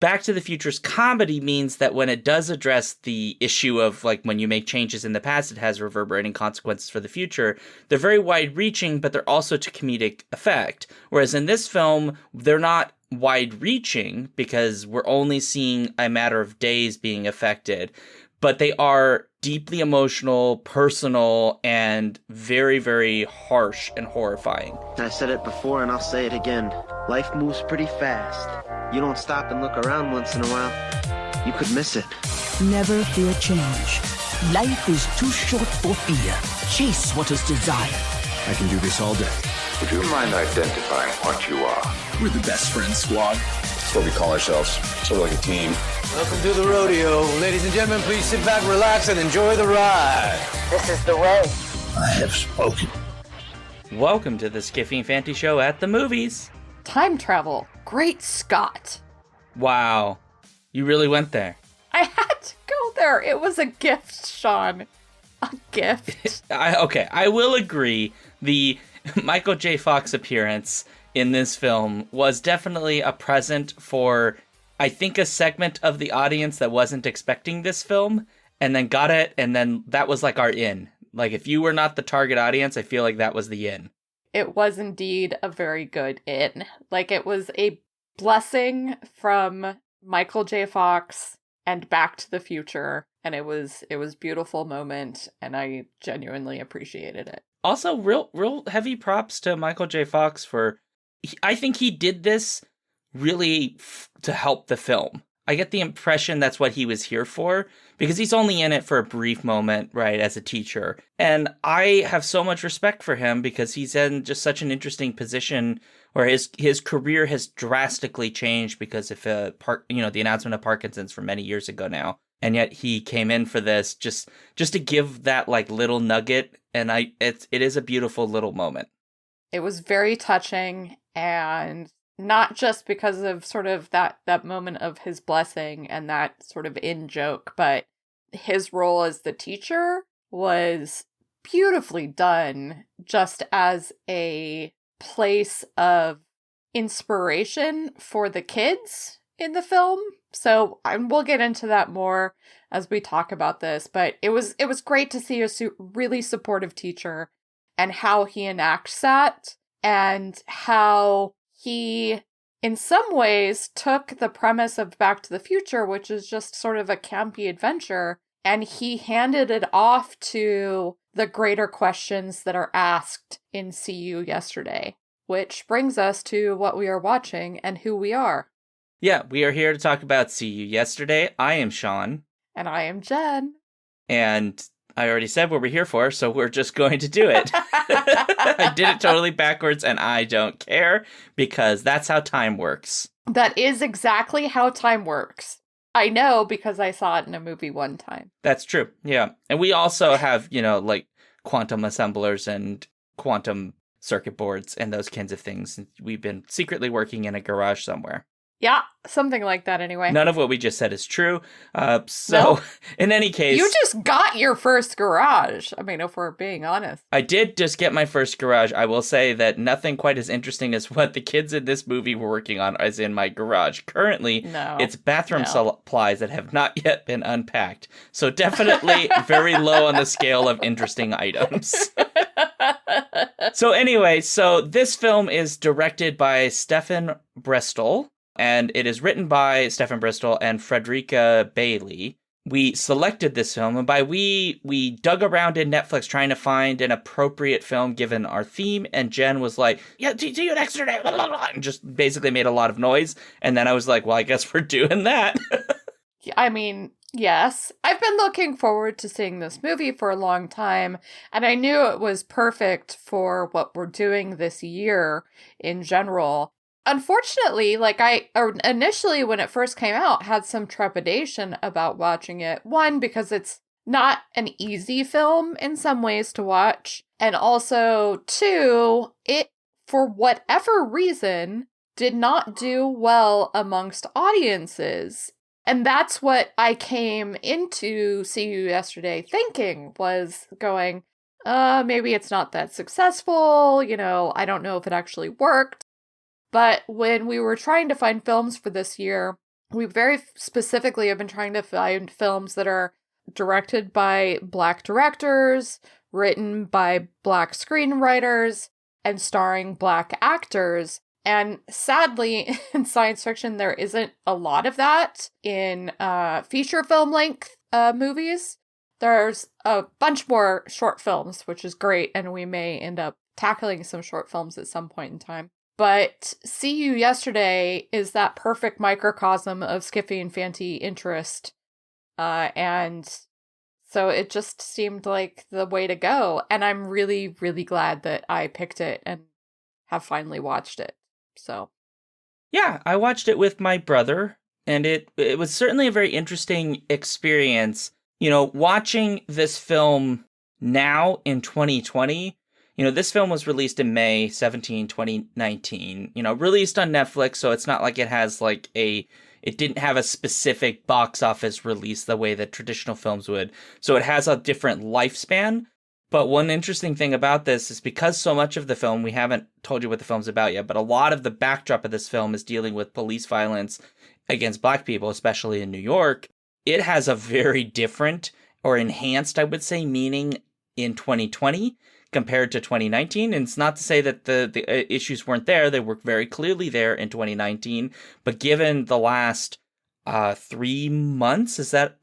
Back to the Future's comedy means that when it does address the issue of, like, when you make changes in the past, it has reverberating consequences for the future, they're very wide-reaching, but they're also to comedic effect. Whereas in this film, they're not wide-reaching because we're only seeing a matter of days being affected, but they are deeply emotional, personal, and very, very harsh and horrifying. I said it before and I'll say it again. Life moves pretty fast. You don't stop and look around once in a while, you could miss it. Never fear change. Life is too short for fear. Chase what is desired. I can do this all day. Would you mind identifying what you are? We're the best friends squad. That's what we call ourselves. Sort of like a team. Welcome to the rodeo. Ladies and gentlemen, please sit back, relax, and enjoy the ride. This is the way. I have spoken. Welcome to the Skiffy and Fanty Show at the movies. Time travel. Great Scott. Wow. You really went there. I had to go there. It was a gift, Sean. A gift. I will agree. The Michael J. Fox appearance in this film was definitely a present for, I think, a segment of the audience that wasn't expecting this film and then got it, and then that was like our in. Like, if you were not the target audience, I feel like that was the in. It was indeed a very good in. Like, it was a blessing from Michael J. Fox and Back to the Future, and it was beautiful moment, and I genuinely appreciated it. Also, real heavy props to Michael J. Fox for, I think he did this really to help the film. I get the impression that's what he was here for, because he's only in it for a brief moment, right, as a teacher. And I have so much respect for him because he's in just such an interesting position where his career has drastically changed because of the announcement of Parkinson's from many years ago now. And yet he came in for this just to give that like little nugget, and it is a beautiful little moment. It was very touching, and not just because of sort of that moment of his blessing and that sort of in-joke, but his role as the teacher was beautifully done just as a place of inspiration for the kids in the film. So we'll get into that more as we talk about this, but it was great to see a really supportive teacher and how he enacts that, and how he, in some ways, took the premise of Back to the Future, which is just sort of a campy adventure, and he handed it off to the greater questions that are asked in See You Yesterday, which brings us to what we are watching and who we are. Yeah, we are here to talk about See You Yesterday. I am Sean. And I am Jen. And I already said what we're here for, so we're just going to do it. I did it totally backwards, and I don't care, because that's how time works. That is exactly how time works. I know, because I saw it in a movie one time. That's true, yeah. And we also have, like quantum assemblers and quantum circuit boards and those kinds of things. We've been secretly working in a garage somewhere. Yeah, something like that anyway. None of what we just said is true. No. In any case... You just got your first garage. I mean, if we're being honest. I did just get my first garage. I will say that nothing quite as interesting as what the kids in this movie were working on is in my garage. Currently, it's bathroom supplies that have not yet been unpacked. So definitely very low on the scale of interesting items. So anyway, this film is directed by Stefan Bristol. And it is written by Stefan Bristol and Frederica Bailey. We selected this film, and by we dug around in Netflix trying to find an appropriate film given our theme, and Jen was like, yeah, see you next day, and just basically made a lot of noise, and then I was like, well, I guess we're doing that. I mean, yes. I've been looking forward to seeing this movie for a long time, and I knew it was perfect for what we're doing this year in general. Unfortunately, initially when it first came out, had some trepidation about watching it. One, because it's not an easy film in some ways to watch. And also, two, it, for whatever reason, did not do well amongst audiences. And that's what I came into See You Yesterday thinking, was going, maybe it's not that successful, I don't know if it actually worked. But when we were trying to find films for this year, we very specifically have been trying to find films that are directed by Black directors, written by Black screenwriters, and starring Black actors. And sadly, in science fiction, there isn't a lot of that. In feature film length movies, there's a bunch more short films, which is great, and we may end up tackling some short films at some point in time. But See You Yesterday is that perfect microcosm of Skiffy and Fanty interest. And so it just seemed like the way to go. And I'm really, really glad that I picked it and have finally watched it. So, yeah, I watched it with my brother, and it was certainly a very interesting experience. You know, watching this film now in 2020, you know, this film was released in May 17, 2019, you know, released on Netflix, so it's not like it has like it didn't have a specific box office release the way that traditional films would. So it has a different lifespan. But one interesting thing about this is because so much of the film, we haven't told you what the film's about yet, but a lot of the backdrop of this film is dealing with police violence against Black people, especially in New York. It has a very different or enhanced, I would say, meaning in 2020 compared to 2019. And it's not to say that the issues weren't there. They were very clearly there in 2019. But given the last 3 months, is that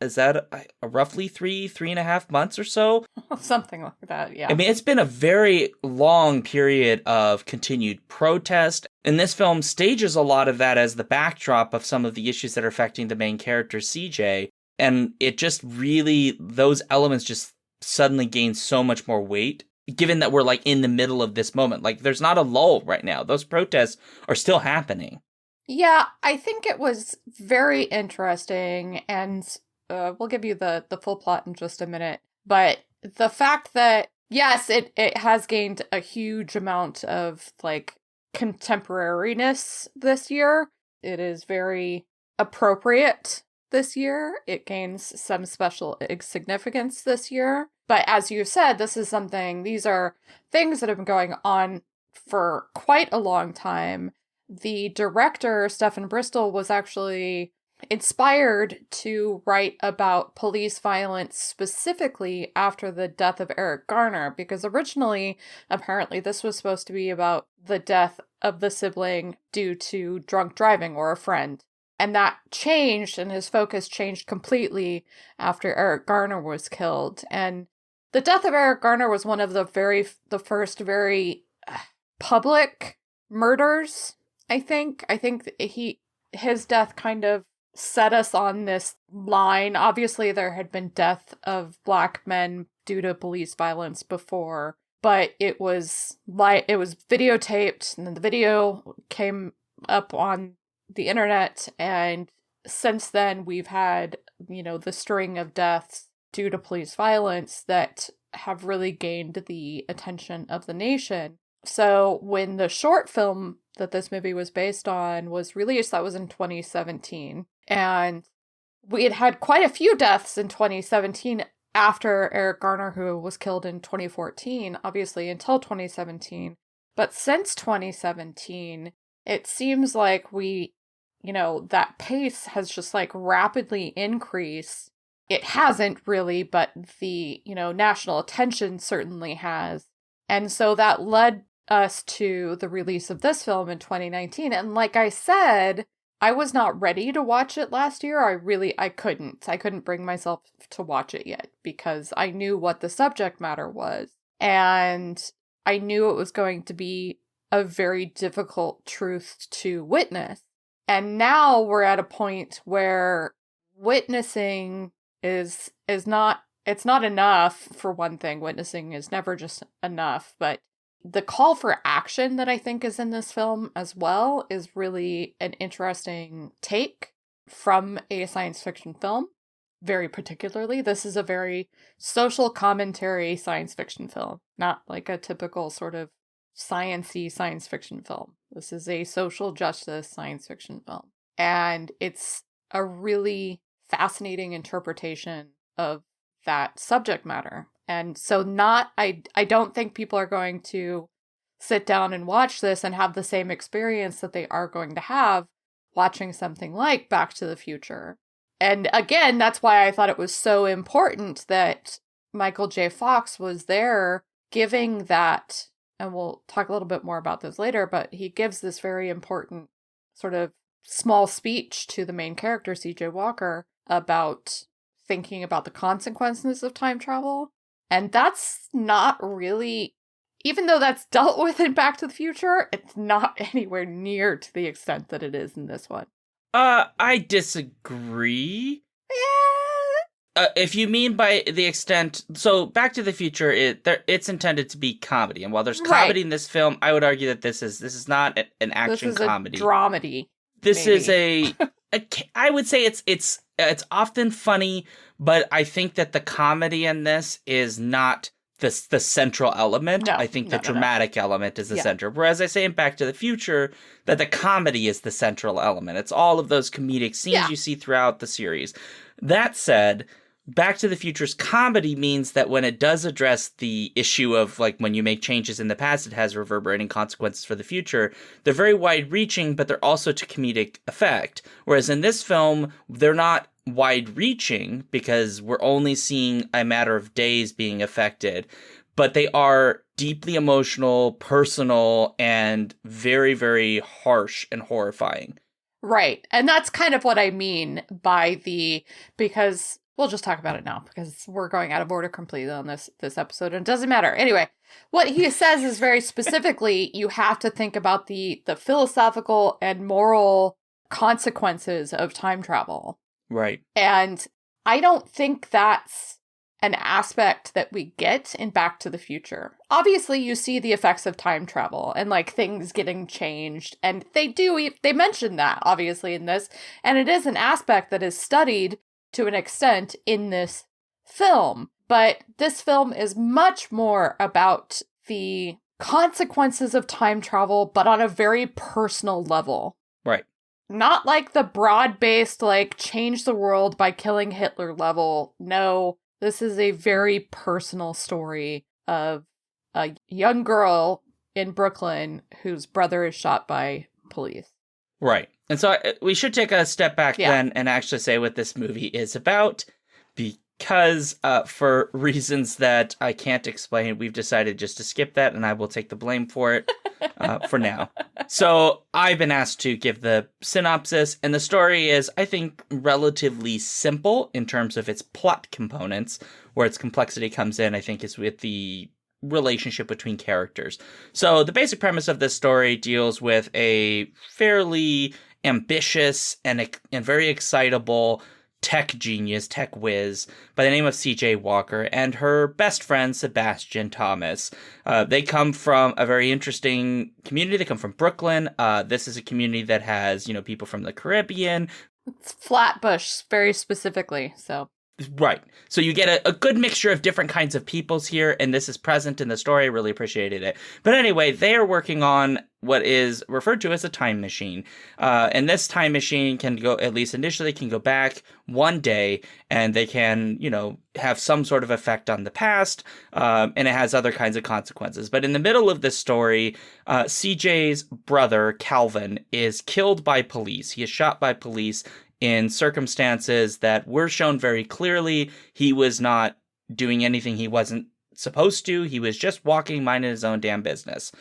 roughly 3.5 months or so? Something like that, yeah. I mean, it's been a very long period of continued protest, and this film stages a lot of that as the backdrop of some of the issues that are affecting the main character, CJ, and it just really, those elements just suddenly gain so much more weight, given that we're like in the middle of this moment. Like, there's not a lull right now. Those protests are still happening. Yeah, I think it was very interesting, and we'll give you the full plot in just a minute. But the fact that, yes, it has gained a huge amount of, like, contemporariness this year. It is very appropriate this year. It gains some special significance this year. But as you said, these are things that have been going on for quite a long time. The director, Stephen Bristol, was actually inspired to write about police violence specifically after the death of Eric Garner, because originally, apparently, this was supposed to be about the death of the sibling due to drunk driving or a friend. And that changed, and his focus changed completely after Eric Garner was killed. And the death of Eric Garner was one of the first very public murders, I think his death kind of set us on this line. Obviously, there had been death of Black men due to police violence before, but it was videotaped, and then the video came up on the internet, and since then we've had, you know, the string of deaths due to police violence that have really gained the attention of the nation. So when the short film that this movie was based on was released, that was in 2017. And we had quite a few deaths in 2017 after Eric Garner, who was killed in 2014, obviously until 2017. But since 2017, it seems like that pace has just like rapidly increased. It hasn't really, but the, national attention certainly has. And so that led us to the release of this film in 2019. And like I said, I was not ready to watch it last year. I couldn't bring myself to watch it yet because I knew what the subject matter was. And I knew it was going to be a very difficult truth to witness. And now we're at a point where witnessing it's not enough. For one thing, witnessing is never just enough, but the call for action that I think is in this film as well is really an interesting take from a science fiction film. Very particularly, this is a very social commentary science fiction film, not like a typical sort of science-y science fiction film. This is a social justice science fiction film. And it's a really fascinating interpretation of that subject matter. And so I don't think people are going to sit down and watch this and have the same experience that they are going to have watching something like Back to the Future. And again, that's why I thought it was so important that Michael J. Fox was there giving that, and we'll talk a little bit more about this later, but he gives this very important sort of small speech to the main character, CJ Walker, about thinking about the consequences of time travel. And that's not really, even though that's dealt with in Back to the Future, it's not anywhere near to the extent that it is in this one. I disagree. Yeah. If you mean by the extent, so Back to the Future, it's intended to be comedy, and while there's comedy in this film, I would argue that this is not an action comedy. This is a dramedy. This is I would say it's often funny, but I think that the comedy in this is not the central element. No, I think the dramatic element is the center. Whereas I say in Back to the Future that the comedy is the central element. It's all of those comedic scenes you see throughout the series. That said, Back to the Future's comedy means that when it does address the issue of, like, when you make changes in the past, it has reverberating consequences for the future. They're very wide-reaching, but they're also to comedic effect. Whereas in this film, they're not wide-reaching because we're only seeing a matter of days being affected. But they are deeply emotional, personal, and very, very harsh and horrifying. Right. And that's kind of what I mean by because we'll just talk about it now because we're going out of order completely on this episode and it doesn't matter. Anyway, what he says is very specifically, you have to think about the philosophical and moral consequences of time travel. Right. And I don't think that's an aspect that we get in Back to the Future. Obviously, you see the effects of time travel and, like, things getting changed. And they mention that, obviously, in this. And it is an aspect that is studied to an extent in this film. But this film is much more about the consequences of time travel, but on a very personal level. Right. Not like the broad-based, like, change the world by killing Hitler level. No, this is a very personal story of a young girl in Brooklyn whose brother is shot by police. Right. And so we should take a step back then and actually say what this movie is about, because for reasons that I can't explain, we've decided just to skip that, and I will take the blame for it for now. So I've been asked to give the synopsis, and the story is, I think, relatively simple in terms of its plot components. Where its complexity comes in, I think, is with the relationship between characters. So the basic premise of this story deals with a fairly ambitious and very excitable tech genius, tech whiz, by the name of CJ Walker, and her best friend, Sebastian Thomas. They come from a very interesting community. They come from Brooklyn. This is a community that has, people from the Caribbean. It's Flatbush, very specifically, so... Right. So you get a good mixture of different kinds of peoples here, and this is present in the story. I really appreciated it. But anyway, they are working on what is referred to as a time machine. And this time machine can go, at least initially, can go back one day, and they can, have some sort of effect on the past, and it has other kinds of consequences. But in the middle of this story, CJ's brother, Calvin, is killed by police. He is shot by police in circumstances that were shown very clearly. He was not doing anything he wasn't supposed to. He was just walking, minding his own damn business.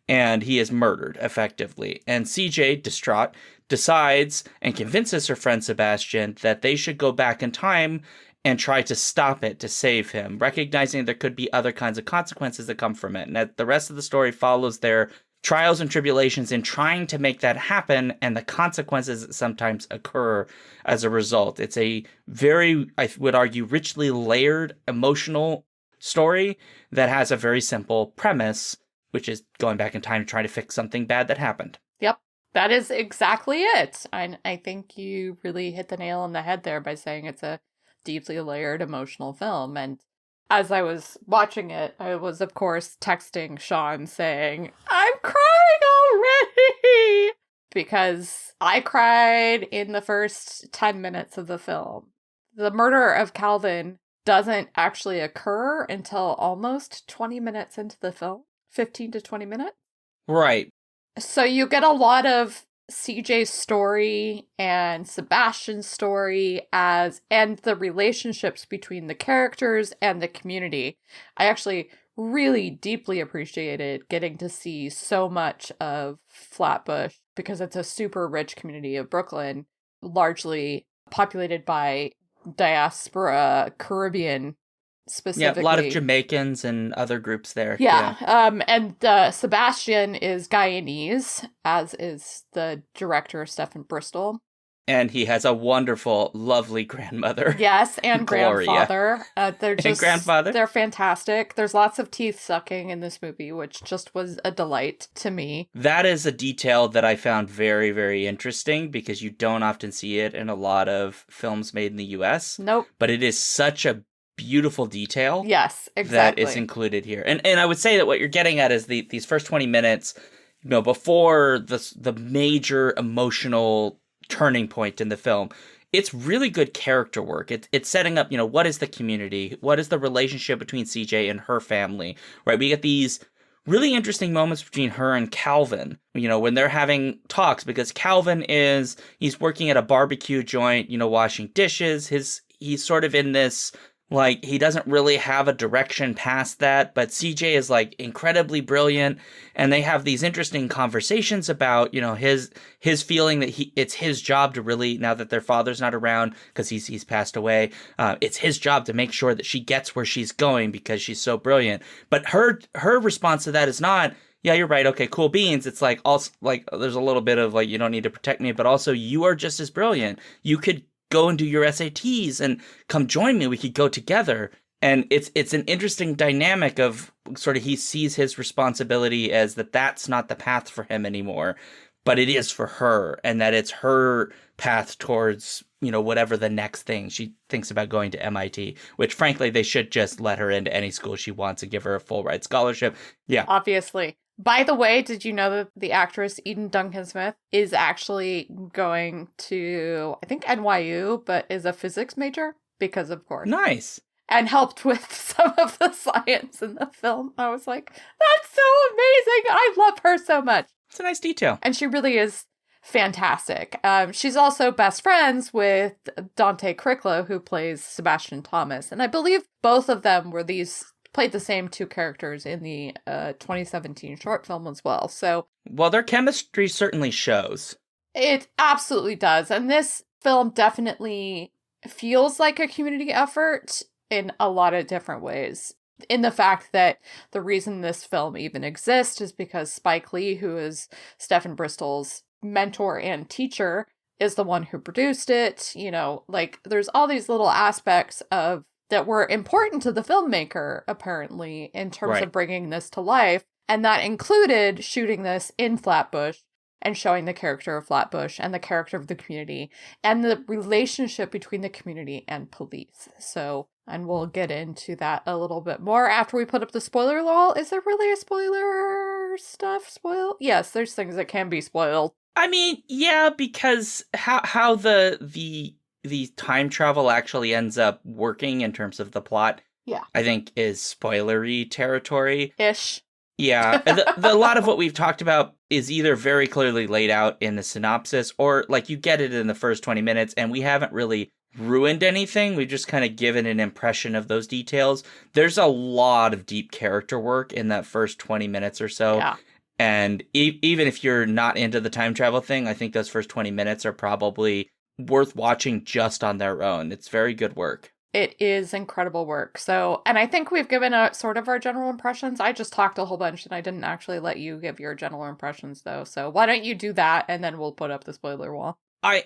And he is murdered, effectively. And CJ, distraught, decides and convinces her friend Sebastian that they should go back in time and try to stop it, to save him, recognizing there could be other kinds of consequences that come from it. And that the rest of the story follows their trials and tribulations in trying to make that happen, and the consequences that sometimes occur as a result. It's a very, I would argue, richly layered emotional story that has a very simple premise, which is going back in time to try to fix something bad that happened. Yep, that is exactly it. I think you really hit the nail on the head there by saying it's a deeply layered emotional film. And as I was watching it, I was, of course, texting Sean saying, I'm crying already! Because I cried in the first 10 minutes of the film. The murder of Calvin doesn't actually occur until almost 20 minutes into the film. 15 to 20 minutes. Right. So you get a lot of CJ's story and Sebastian's story and the relationships between the characters and the community. I actually really deeply appreciated getting to see so much of Flatbush because it's a super rich community of Brooklyn, largely populated by diaspora Caribbean specifically. Yeah, a lot of Jamaicans and other groups there. Yeah. And Sebastian is Guyanese, as is the director, Stephen Bristol. And he has a wonderful, lovely grandmother. Yes, and Gloria. grandfather. They're just, and grandfather. They're fantastic. There's lots of teeth sucking in this movie, which just was a delight to me. That is a detail that I found very, very interesting because you don't often see it in a lot of films made in the US. Nope. But it is such a beautiful detail. Yes, exactly. That is included here. And I would say that what you're getting at is these first 20 minutes, before the major emotional turning point in the film, it's really good character work. It's setting up, what is the community? What is the relationship between CJ and her family, right? We get these really interesting moments between her and Calvin, when they're having talks, because Calvin he's working at a barbecue joint, washing dishes. He's sort of in this, he doesn't really have a direction past that, but CJ is, incredibly brilliant, and they have these interesting conversations about, his feeling that it's his job to really, now that their father's not around, because he's passed away, it's his job to make sure that she gets where she's going because she's so brilliant. But her response to that is not, yeah, you're right, okay, cool beans. It's also, there's a little bit of, you don't need to protect me, but also you are just as brilliant. You could go and do your SATs and come join me. We could go together. And it's an interesting dynamic of sort of, he sees his responsibility as that's not the path for him anymore, but it is for her, and that it's her path towards, whatever the next thing. She thinks about going to MIT, which frankly, they should just let her into any school she wants and give her a full ride scholarship. Yeah. Obviously. By the way, did you know that the actress Eden Duncan Smith is actually going to, I think, NYU, but is a physics major? Because, of course. Nice. And helped with some of the science in the film. I was like, that's so amazing. I love her so much. It's a nice detail. And she really is fantastic. She's also best friends with Dante Cricklow, who plays Sebastian Thomas. And I believe both of them played the same two characters in the 2017 short film as well. So, well, their chemistry certainly shows. It absolutely does. And this film definitely feels like a community effort in a lot of different ways. In the fact that the reason this film even exists is because Spike Lee, who is Stephen Bristol's mentor and teacher, is the one who produced it. There's all these little aspects that were important to the filmmaker, apparently, in terms of bringing this to life. And that included shooting this in Flatbush and showing the character of Flatbush and the character of the community and the relationship between the community and police. So, and we'll get into that a little bit more after we put up the spoiler wall. Is there really a spoiler stuff spoiled? Yes, there's things that can be spoiled. I mean, yeah, because how the time travel actually ends up working in terms of the plot, I think is spoilery territory. Ish. Yeah. A lot of what we've talked about is either very clearly laid out in the synopsis, or you get it in the first 20 minutes and we haven't really ruined anything. We've just kind of given an impression of those details. There's a lot of deep character work in that first 20 minutes or so. Yeah. And even if you're not into the time travel thing, I think those first 20 minutes are probably worth watching just on their own. It's very good work. It is incredible work. So, and I think we've given a sort of our general impressions. I just talked a whole bunch and I didn't actually let you give your general impressions though. So why don't you do that and then we'll put up the spoiler wall. We're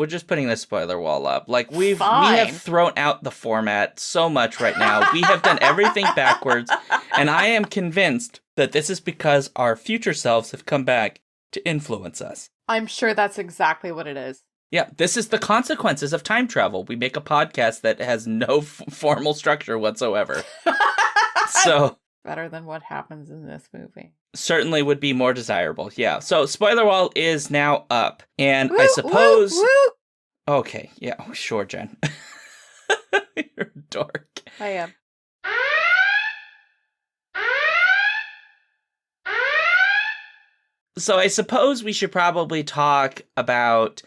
just putting the spoiler wall up. We have thrown out the format so much right now. We have done everything backwards. And I am convinced that this is because our future selves have come back to influence us. I'm sure that's exactly what it is. Yeah, this is the consequences of time travel. We make a podcast that has no formal structure whatsoever. So better than what happens in this movie. Certainly would be more desirable. Yeah. So spoiler wall is now up. And I suppose... Woo. Okay. Yeah. Sure, Jen. You're a dork. I am. So I suppose we should probably talk about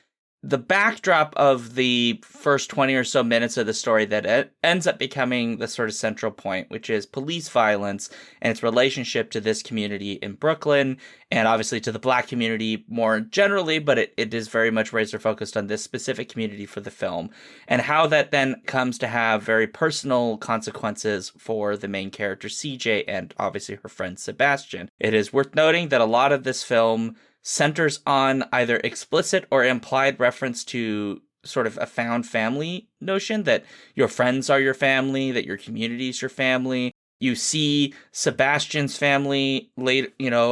the backdrop of the first 20 or so minutes of the story that ends up becoming the sort of central point, which is police violence and its relationship to this community in Brooklyn, and obviously to the Black community more generally, but it is very much razor focused on this specific community for the film, and how that then comes to have very personal consequences for the main character CJ and obviously her friend Sebastian. It is worth noting that a lot of this film centers on either explicit or implied reference to sort of a found family notion, that your friends are your family, that your community is your family. You see Sebastian's family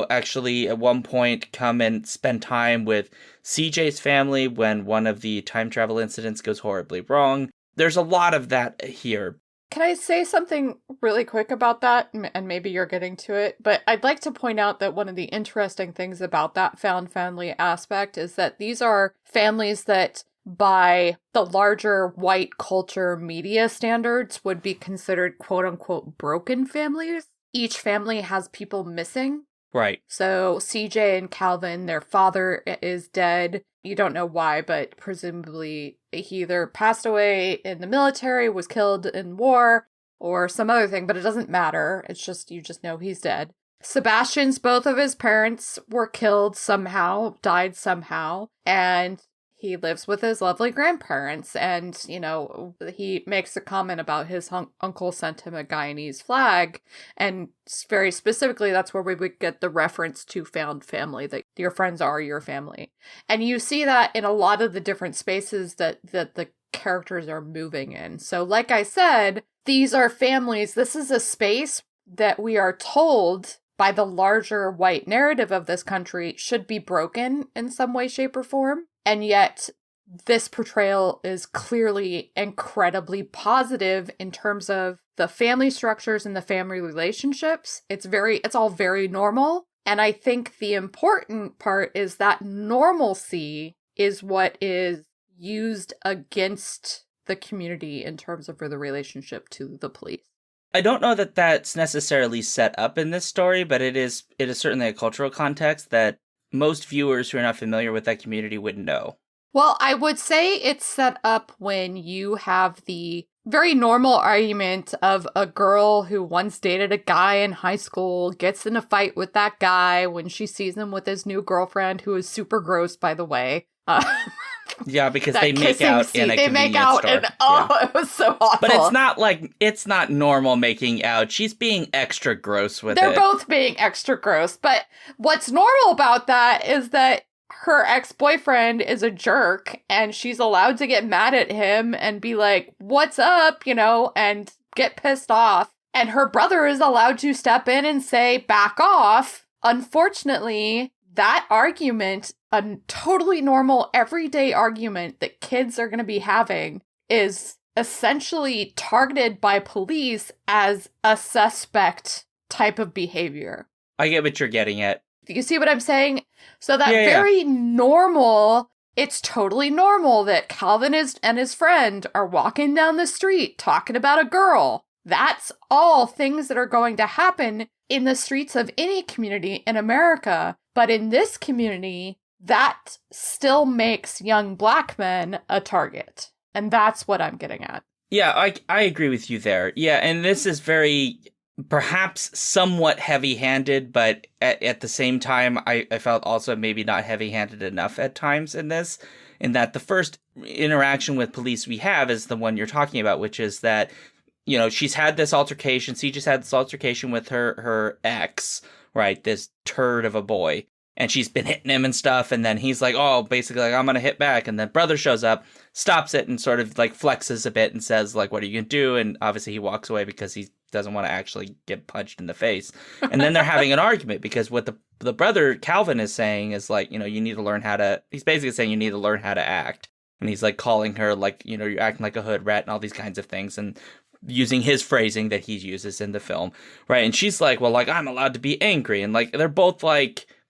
actually at one point come and spend time with CJ's family when one of the time travel incidents goes horribly wrong. There's a lot of that here. Can I say something really quick about that? And maybe you're getting to it, but I'd like to point out that one of the interesting things about that found family aspect is that these are families that, by the larger white culture media standards, would be considered quote unquote broken families. Each family has people missing. Right. So CJ and Calvin, their father is dead. You don't know why, but presumably he either passed away in the military, was killed in war, or some other thing, but it doesn't matter. It's just, you just know he's dead. Sebastian's, both of his parents were killed somehow, died somehow, and he lives with his lovely grandparents, and, he makes a comment about his uncle sent him a Guyanese flag, and very specifically, that's where we would get the reference to found family, that your friends are your family. And you see that in a lot of the different spaces that the characters are moving in. So like I said, these are families. This is a space that we are told by the larger white narrative of this country should be broken in some way, shape, or form. And yet, this portrayal is clearly incredibly positive in terms of the family structures and the family relationships. It's all very normal. And I think the important part is that normalcy is what is used against the community in terms of the relationship to the police. I don't know that that's necessarily set up in this story, but it is certainly a cultural context that most viewers who are not familiar with that community wouldn't know. Well, I would say it's set up when you have the very normal argument of a girl who once dated a guy in high school, gets in a fight with that guy when she sees him with his new girlfriend, who is super gross, by the way. Yeah, because they make out in a convenience store. It was so awful. But it's not normal making out. She's being extra gross with it. They're both being extra gross. But what's normal about that is that her ex-boyfriend is a jerk, and she's allowed to get mad at him and be like, what's up, and get pissed off. And her brother is allowed to step in and say, back off. Unfortunately, that argument, a totally normal, everyday argument that kids are going to be having, is essentially targeted by police as a suspect type of behavior. I get what you're getting at. Do you see what I'm saying? So that very normal, it's totally normal that Calvin and his friend are walking down the street talking about a girl. That's all things that are going to happen in the streets of any community in America. But in this community, that still makes young Black men a target. And that's what I'm getting at. Yeah, I agree with you there. Yeah, and this is very, perhaps somewhat heavy-handed, but at the same time, I felt also maybe not heavy-handed enough at times in this, in that the first interaction with police we have is the one you're talking about, which is that, she's had this altercation, she just had this altercation with her ex, right, this turd of a boy, and she's been hitting him and stuff, and then he's like, basically, I'm gonna hit back, and then brother shows up, stops it, and sort of, flexes a bit and says, what are you gonna do? And obviously he walks away because he doesn't want to actually get punched in the face. And then they're having an argument because what the brother, Calvin, is saying is, you need to learn how to, he's basically saying you need to learn how to act. And he's, calling her, you're acting like a hood rat and all these kinds of things, and using his phrasing that he uses in the film, right? And she's like, I'm allowed to be angry. And, they're both,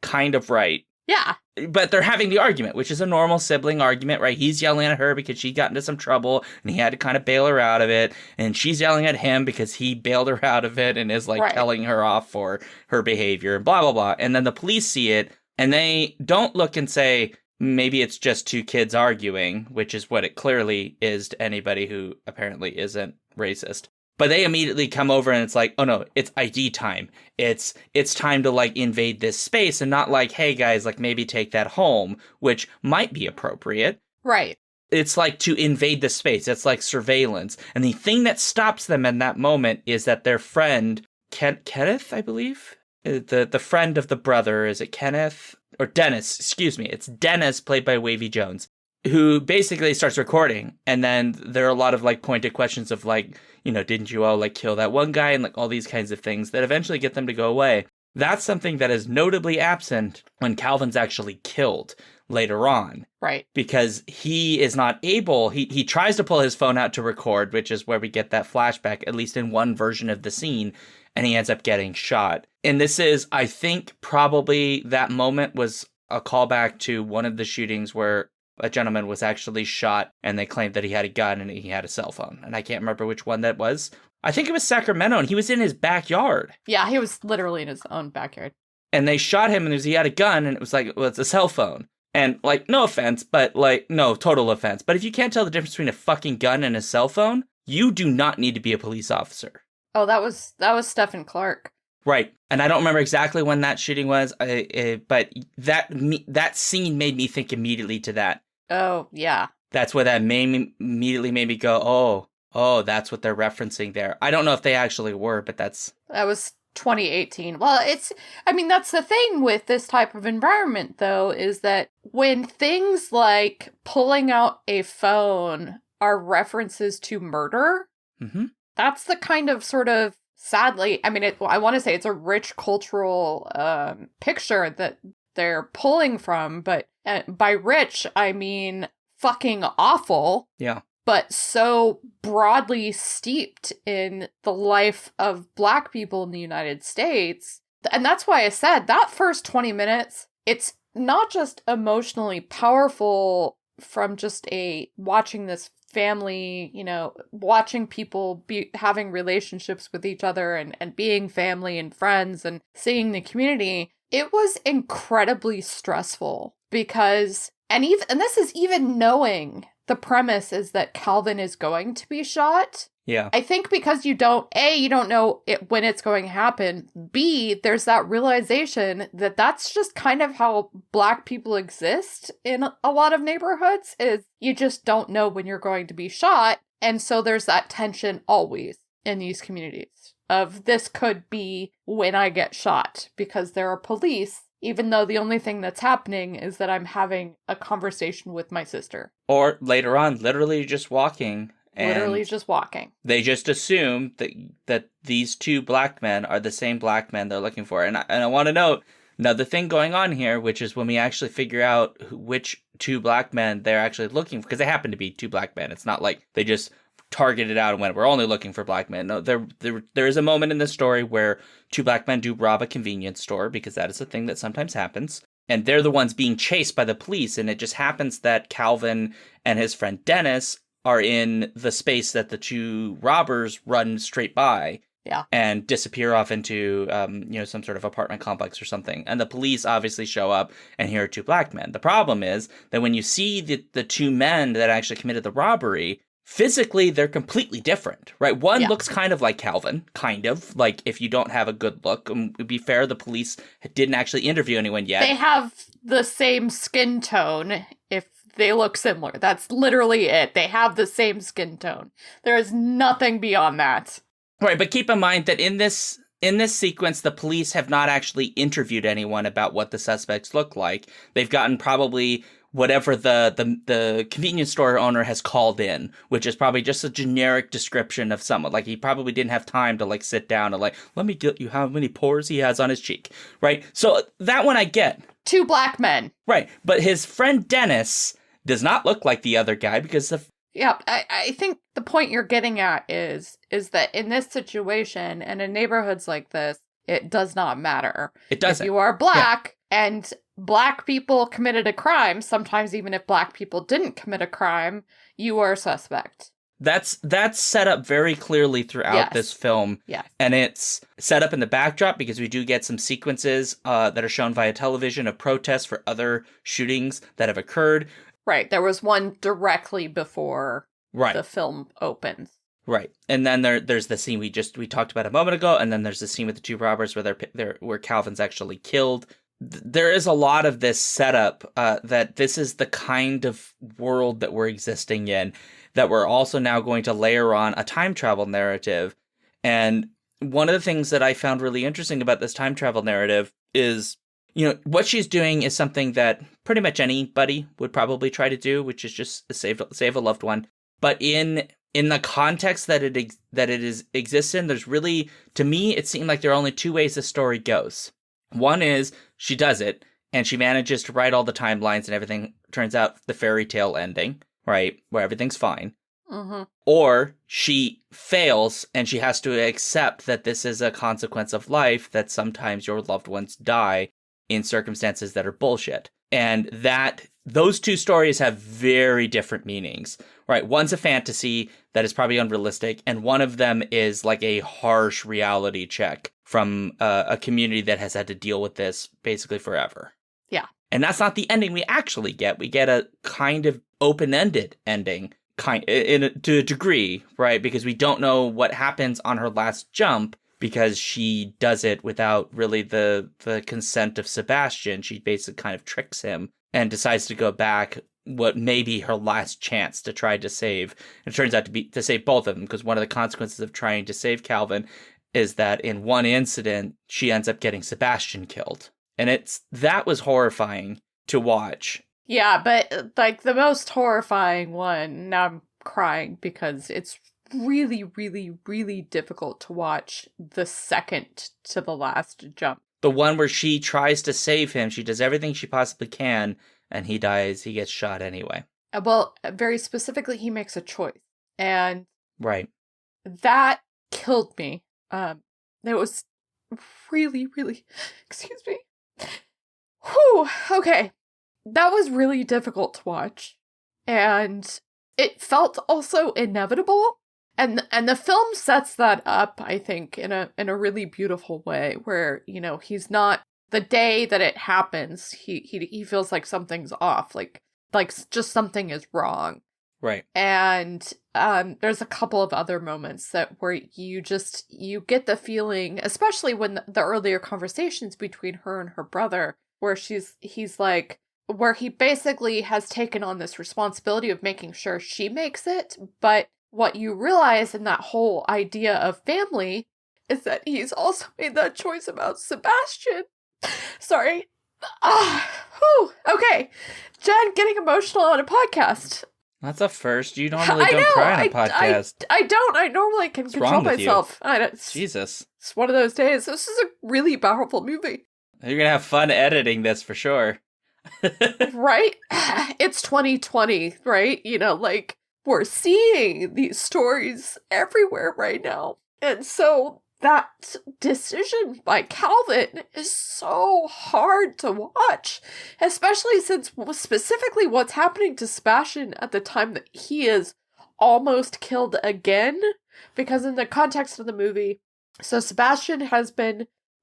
kind of right. Yeah. But they're having the argument, which is a normal sibling argument, right? He's yelling at her because she got into some trouble and he had to kind of bail her out of it. And she's yelling at him because he bailed her out of it and is telling her off for her behavior and blah, blah, blah. And then the police see it And they don't look and say, maybe it's just two kids arguing, which is what it clearly is to anybody who apparently isn't racist. But they immediately come over and it's like, oh no, it's ID time. It's time to like invade this space, and not like, hey guys, like maybe take that home, which might be appropriate. Right. It's like to invade the space. It's like surveillance. And the thing that stops them in that moment is that their friend, Kenneth, I believe? The friend of the brother, is it Kenneth? Or Dennis, excuse me. It's Dennis, played by Wavy Jones, who basically starts recording. And then there are a lot of like pointed questions of like, you know, didn't you all like kill that one guy? And like all these kinds of things that eventually get them to go away. That's something that is notably absent when Calvin's actually killed later on. Right. Because he is not able, he tries to pull his phone out to record, which is where we get that flashback, at least in one version of the scene, and he ends up getting shot. And this is, I think, probably that moment was a callback to one of the shootings where a gentleman was actually shot and they claimed that he had a gun and he had a cell phone. And I can't remember which one that was. I think it was Sacramento, and he was in his backyard. Yeah, he was literally in his own backyard. And they shot him and he had a gun, and it was like, well, it's a cell phone. And, like, no offense, but, like, no, total offense. But if you can't tell the difference between a fucking gun and a cell phone, you do not need to be a police officer. Oh, that was Stephen Clark. Right. And I don't remember exactly when that shooting was, but that scene made me think immediately to that. Oh, yeah. That's what that immediately made me go, oh, that's what they're referencing there. I don't know if they actually were, but that was 2018. Well, that's the thing with this type of environment, though, is that when things like pulling out a phone are references to murder, that's the kind of sort of, sadly, I want to say it's a rich cultural picture that they're pulling from, but by rich, I mean fucking awful. Yeah. But so broadly steeped in the life of Black people in the United States. And that's why I said that first 20 minutes, it's not just emotionally powerful from just watching this family, you know, watching people having relationships with each other and being family and friends and seeing the community. It was incredibly stressful because, and this is even knowing the premise is that Calvin is going to be shot. Yeah. I think because you don't know when it's going to happen. B, there's that realization that that's just kind of how Black people exist in a lot of neighborhoods, is you just don't know when you're going to be shot. And so there's that tension always in these communities of this could be when I get shot because there are police, even though the only thing that's happening is that I'm having a conversation with my sister. Or later on, literally just walking. Literally just walking. They just assume that these two Black men are the same Black men they're looking for. And I want to note another thing going on here, which is when we actually figure out which two Black men they're actually looking for, because they happen to be two Black men. It's not like they just targeted out and went, we're only looking for Black men. No, there is a moment in the story where two Black men do rob a convenience store, because that is a thing that sometimes happens. And they're the ones being chased by the police. And it just happens that Calvin and his friend Dennis are in the space that the two robbers run straight by. Yeah. And disappear off into, some sort of apartment complex or something. And the police obviously show up, and here are two Black men. The problem is that when you see the two men that actually committed the robbery, physically, they're completely different, right? One looks kind of like Calvin, kind of, like if you don't have a good look. To be fair, the police didn't actually interview anyone yet. They have the same skin tone if they look similar. That's literally it. They have the same skin tone. There is nothing beyond that. Right, but keep in mind that in this sequence, the police have not actually interviewed anyone about what the suspects look like. They've gotten probably whatever the convenience store owner has called in, which is probably just a generic description of someone. Like, he probably didn't have time to, like, sit down and, like, let me get you how many pores he has on his cheek, right? So that one I get. Two Black men. Right, but his friend Dennis does not look like the other guy because of... Yeah, I think the point you're getting at is that in this situation and in neighborhoods like this, it does not matter. It doesn't. If you are Black and Black people committed a crime, sometimes even if Black people didn't commit a crime, you are a suspect. That's set up very clearly throughout this film. Yeah. And it's set up in the backdrop because we do get some sequences that are shown via television of protests for other shootings that have occurred. Right. There was one directly before the film opens. Right. And then there's the scene we talked about a moment ago, and then there's the scene with the two robbers where Calvin's actually killed. There is a lot of this setup that this is the kind of world that we're existing in, that we're also now going to layer on a time travel narrative. And one of the things that I found really interesting about this time travel narrative is, what she's doing is something that pretty much anybody would probably try to do, which is just save a loved one. But in the context that it exists in, there's really, to me, it seemed like there are only two ways the story goes. One is she does it, and she manages to write all the timelines, and everything turns out the fairy tale ending, right, where everything's fine. Mm-hmm. Or she fails, and she has to accept that this is a consequence of life, that sometimes your loved ones die in circumstances that are bullshit. And that those two stories have very different meanings, right? One's a fantasy that is probably unrealistic, and one of them is like a harsh reality check from a community that has had to deal with this basically forever. Yeah. And that's not the ending we actually get. We get a kind of open-ended ending, to a degree, right? Because we don't know what happens on her last jump, because she does it without really the consent of Sebastian. She basically kind of tricks him and decides to go back what may be her last chance to try to save. It turns out to save both of them, because one of the consequences of trying to save Calvin is that in one incident, she ends up getting Sebastian killed. And that was horrifying to watch. Yeah, but like the most horrifying one, now I'm crying because it's really, really, really difficult to watch the second to the last jump. The one where she tries to save him, she does everything she possibly can, and he dies, he gets shot anyway. Well, very specifically, he makes a choice. And right. That killed me. It was really, really, excuse me. Whew, okay. That was really difficult to watch. And it felt also inevitable. And the film sets that up, I think, in a really beautiful way, where, he's not, the day that it happens, he feels like something's off, like just something is wrong. Right. And there's a couple of other moments where you get the feeling, especially when the earlier conversations between her and her brother, where where he basically has taken on this responsibility of making sure she makes it, but what you realize in that whole idea of family is that he's also made that choice about Sebastian. Sorry. Okay. Jen getting emotional on a podcast. That's a first. You normally don't cry on a podcast. I don't. I normally can control myself. Jesus. It's one of those days. This is a really powerful movie. You're going to have fun editing this for sure. Right? It's 2020, right? We're seeing these stories everywhere right now. And so that decision by Calvin is so hard to watch, especially since specifically what's happening to Sebastian at the time that he is almost killed again. Because in the context of the movie, so Sebastian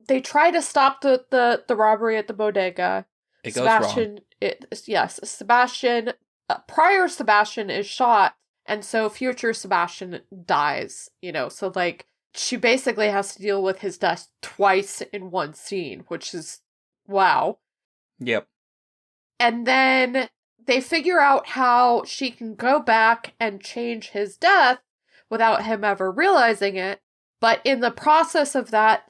they try to stop the robbery at the bodega. It goes wrong. Sebastian, prior Sebastian is shot, and so future Sebastian dies, so she basically has to deal with his death twice in one scene, which is, wow. Yep. And then they figure out how she can go back and change his death without him ever realizing it. But in the process of that,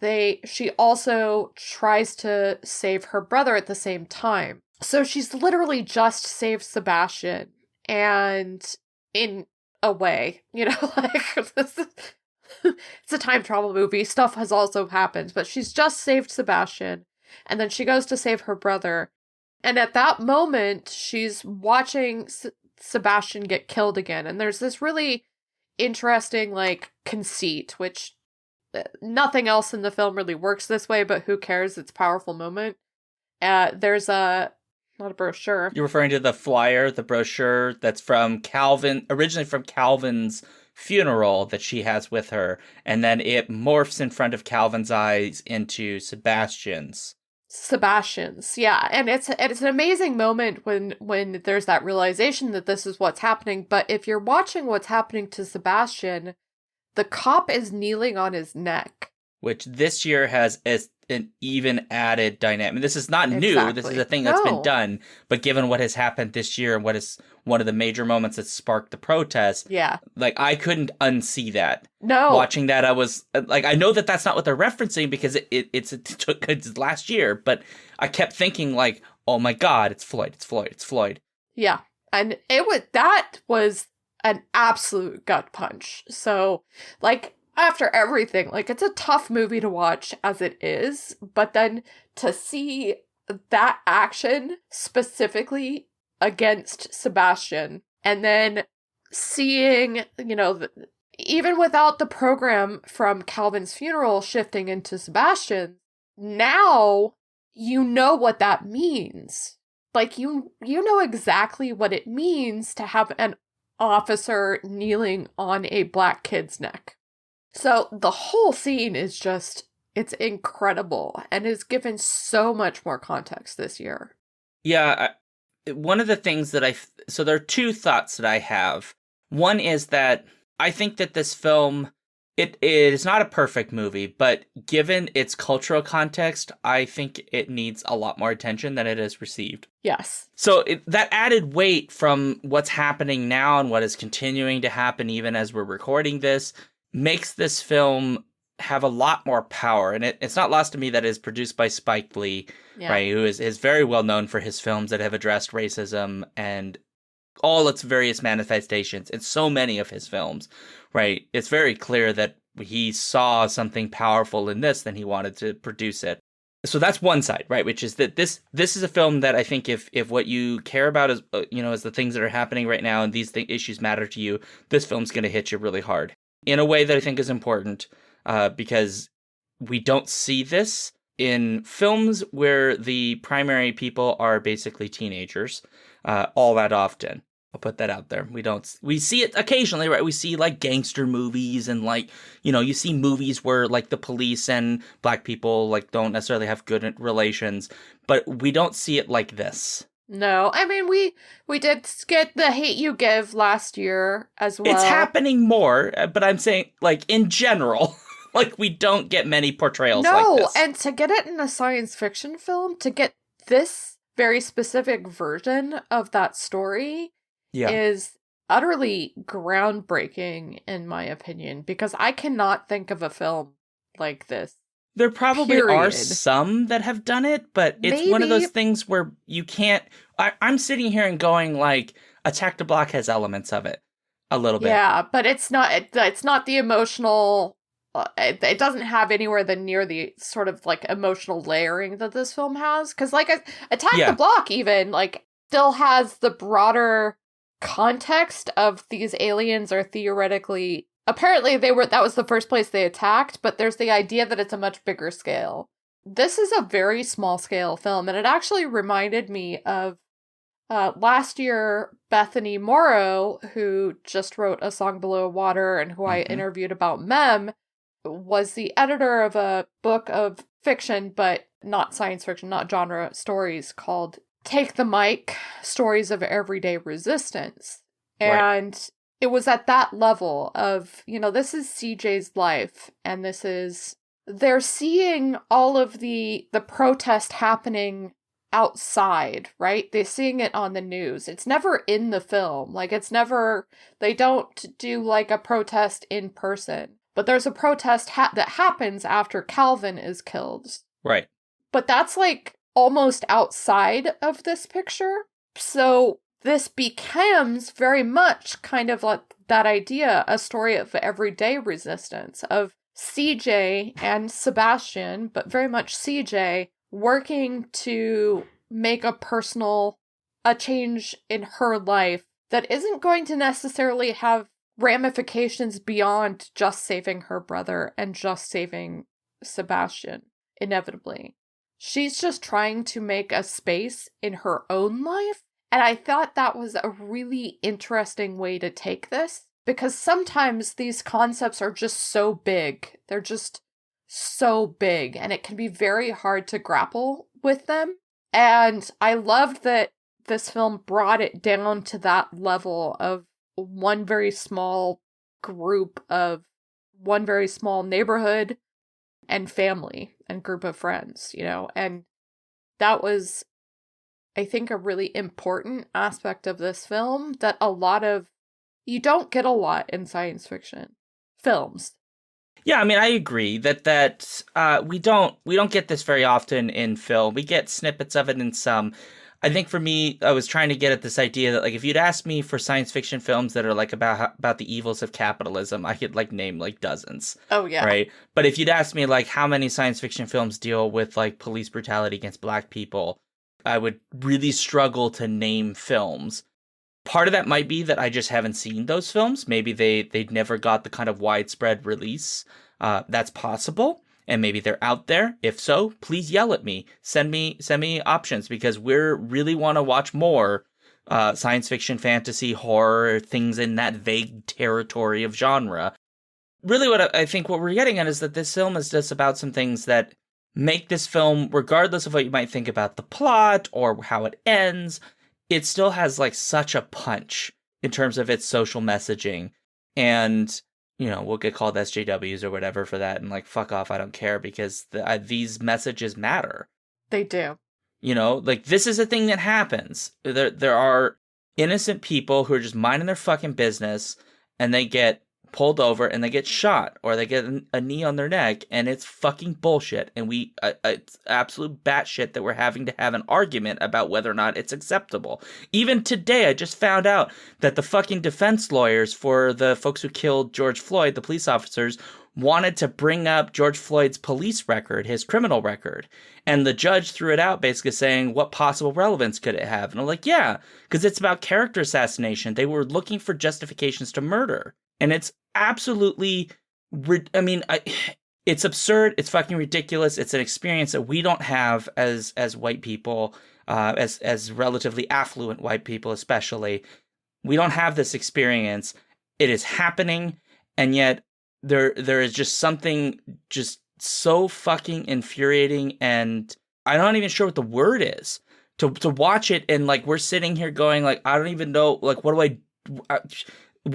she also tries to save her brother at the same time. So she's literally just saved Sebastian. And in a way, it's a time travel movie. Stuff has also happened, but she's just saved Sebastian. And then she goes to save her brother. And at that moment, she's watching Sebastian get killed again. And there's this really interesting, conceit, which nothing else in the film really works this way, but who cares? It's a powerful moment. There's not a brochure. You're referring to the flyer, the brochure that's from Calvin, originally from Calvin's funeral that she has with her, and then it morphs in front of Calvin's eyes into Sebastian's. Yeah, and it's an amazing moment when there's that realization that this is what's happening. But if you're watching what's happening to Sebastian, the cop is kneeling on his neck, which this year has an even added dynamic. This is not new. This is a thing that's been done. But given what has happened this year and what is one of the major moments that sparked the protest, like I couldn't unsee that. No. Watching that, I was like, I know that that's not what they're referencing because it's last year, but I kept thinking like, oh my God, it's Floyd. Yeah. And that was an absolute gut punch. So like, after everything, like, it's a tough movie to watch as it is, but then to see that action specifically against Sebastian, and then seeing, even without the program from Calvin's funeral shifting into Sebastian, now you know what that means. Like, you know exactly what it means to have an officer kneeling on a black kid's neck. So the whole scene is it's incredible and is given so much more context this year. Yeah, one of the things that so there are two thoughts that I have. One is that I think that this film, it is not a perfect movie, but given its cultural context, I think it needs a lot more attention than it has received. Yes. So that added weight from what's happening now and what is continuing to happen even as we're recording this makes this film have a lot more power. And it's not lost to me that it is produced by Spike Lee, right, who is very well known for his films that have addressed racism and all its various manifestations in so many of his films, right? It's very clear that he saw something powerful in this, then he wanted to produce it. So that's one side, right? Which is that this is a film that I think if what you care about is, is the things that are happening right now and these issues matter to you, this film's going to hit you really hard. In a way that I think is important, because we don't see this in films where the primary people are basically teenagers all that often. I'll put that out there. We see it occasionally, right? We see like gangster movies and like, you see movies where like the police and black people like don't necessarily have good relations, but we don't see it like this. No, I mean, we did get The Hate U Give last year as well. It's happening more, but I'm saying, like, in general, like, we don't get many portrayals like this. No, and to get it in a science fiction film, to get this very specific version of that story is utterly groundbreaking, in my opinion, because I cannot think of a film like this. There probably are some that have done it, but it's one of those things where you can't... I'm sitting here and going, like, Attack the Block has elements of it. A little bit. Yeah, but it's not the emotional... It doesn't have anywhere near the sort of, like, emotional layering that this film has. Because, like, Attack the Block even, like, still has the broader context of these aliens are theoretically... Apparently that was the first place they attacked, but there's the idea that it's a much bigger scale. This is a very small scale film, and it actually reminded me of last year, Bethany Morrow, who just wrote A Song Below Water and who I interviewed about Mem, was the editor of a book of fiction, but not science fiction, not genre stories, called Take the Mic, Stories of Everyday Resistance. And it was at that level of, this is CJ's life, and they're seeing all of the protest happening outside, right? They're seeing it on the news. It's never in the film. Like, they don't do like a protest in person, but there's a protest that happens after Calvin is killed. Right. But that's like almost outside of this picture. So this becomes very much kind of like that idea, a story of everyday resistance, of CJ and Sebastian, but very much CJ, working to make a change in her life that isn't going to necessarily have ramifications beyond just saving her brother and just saving Sebastian, inevitably. She's just trying to make a space in her own life. And I thought that was a really interesting way to take this, because sometimes these concepts are just so big. They're just so big, and it can be very hard to grapple with them. And I loved that this film brought it down to that level of one very small group of one very small neighborhood and family and group of friends, you know, and that was, I think, a really important aspect of this film that you don't get a lot in science fiction films. Yeah, I mean, I agree that we don't get this very often in film. We get snippets of it in some. I think for me, I was trying to get at this idea that, like, if you'd asked me for science fiction films that are like about the evils of capitalism, I could like name like dozens. Oh yeah. Right. But if you'd asked me like how many science fiction films deal with like police brutality against Black people, I would really struggle to name films. Part of that might be that I just haven't seen those films. Maybe they never got the kind of widespread release. That's possible. And maybe they're out there. If so, please yell at me. Send me options, because we really want to watch more science fiction, fantasy, horror, things in that vague territory of genre. Really what I think what we're getting at is that this film is just about some things that make this film, regardless of what you might think about the plot or how it ends, it still has like such a punch in terms of its social messaging. And you know, we'll get called SJWs or whatever for that, and like, fuck off, I don't care, because these messages matter. They do. You know, like, this is a thing that happens. There are innocent people who are just minding their fucking business, and they get pulled over, and they get shot, or they get a knee on their neck, and it's fucking bullshit. And it's absolute batshit that we're having to have an argument about whether or not it's acceptable. Even today, I just found out that the fucking defense lawyers for the folks who killed George Floyd, the police officers, wanted to bring up George Floyd's police record, his criminal record. And the judge threw it out, basically saying, what possible relevance could it have? And I'm like, yeah, because it's about character assassination. They were looking for justifications to murder. And it's absolutely, it's absurd. It's fucking ridiculous. It's an experience that we don't have as white people, as relatively affluent white people, especially. We don't have this experience. It is happening, and yet there is just something just so fucking infuriating, and I'm not even sure what the word is to watch it, and like we're sitting here going like, I don't even know, like what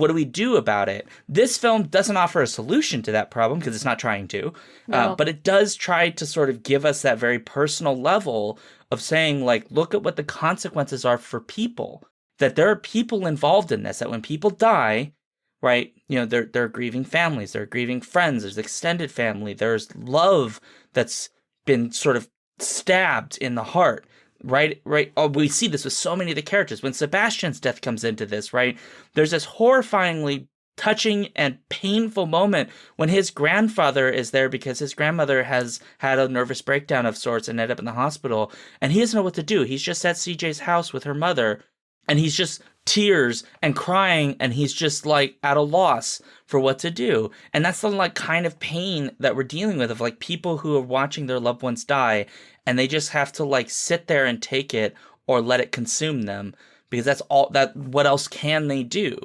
do we do about it? This film doesn't offer a solution to that problem because it's not trying to, no. But it does try to sort of give us that very personal level of saying, like, look at what the consequences are for people, that there are people involved in this, that when people die, right, you know, there are grieving families, there are grieving friends, there's extended family, there's love that's been sort of stabbed in the heart. Right. Oh, we see this with so many of the characters. When Sebastian's death comes into this, right, there's this horrifyingly touching and painful moment when his grandfather is there because his grandmother has had a nervous breakdown of sorts and ended up in the hospital. And he doesn't know what to do. He's just at CJ's house with her mother, and he's just tears and crying, and he's just like at a loss for what to do. And that's the like kind of pain that we're dealing with, of like people who are watching their loved ones die, and they just have to like sit there and take it or let it consume them, because that's all that, what else can they do?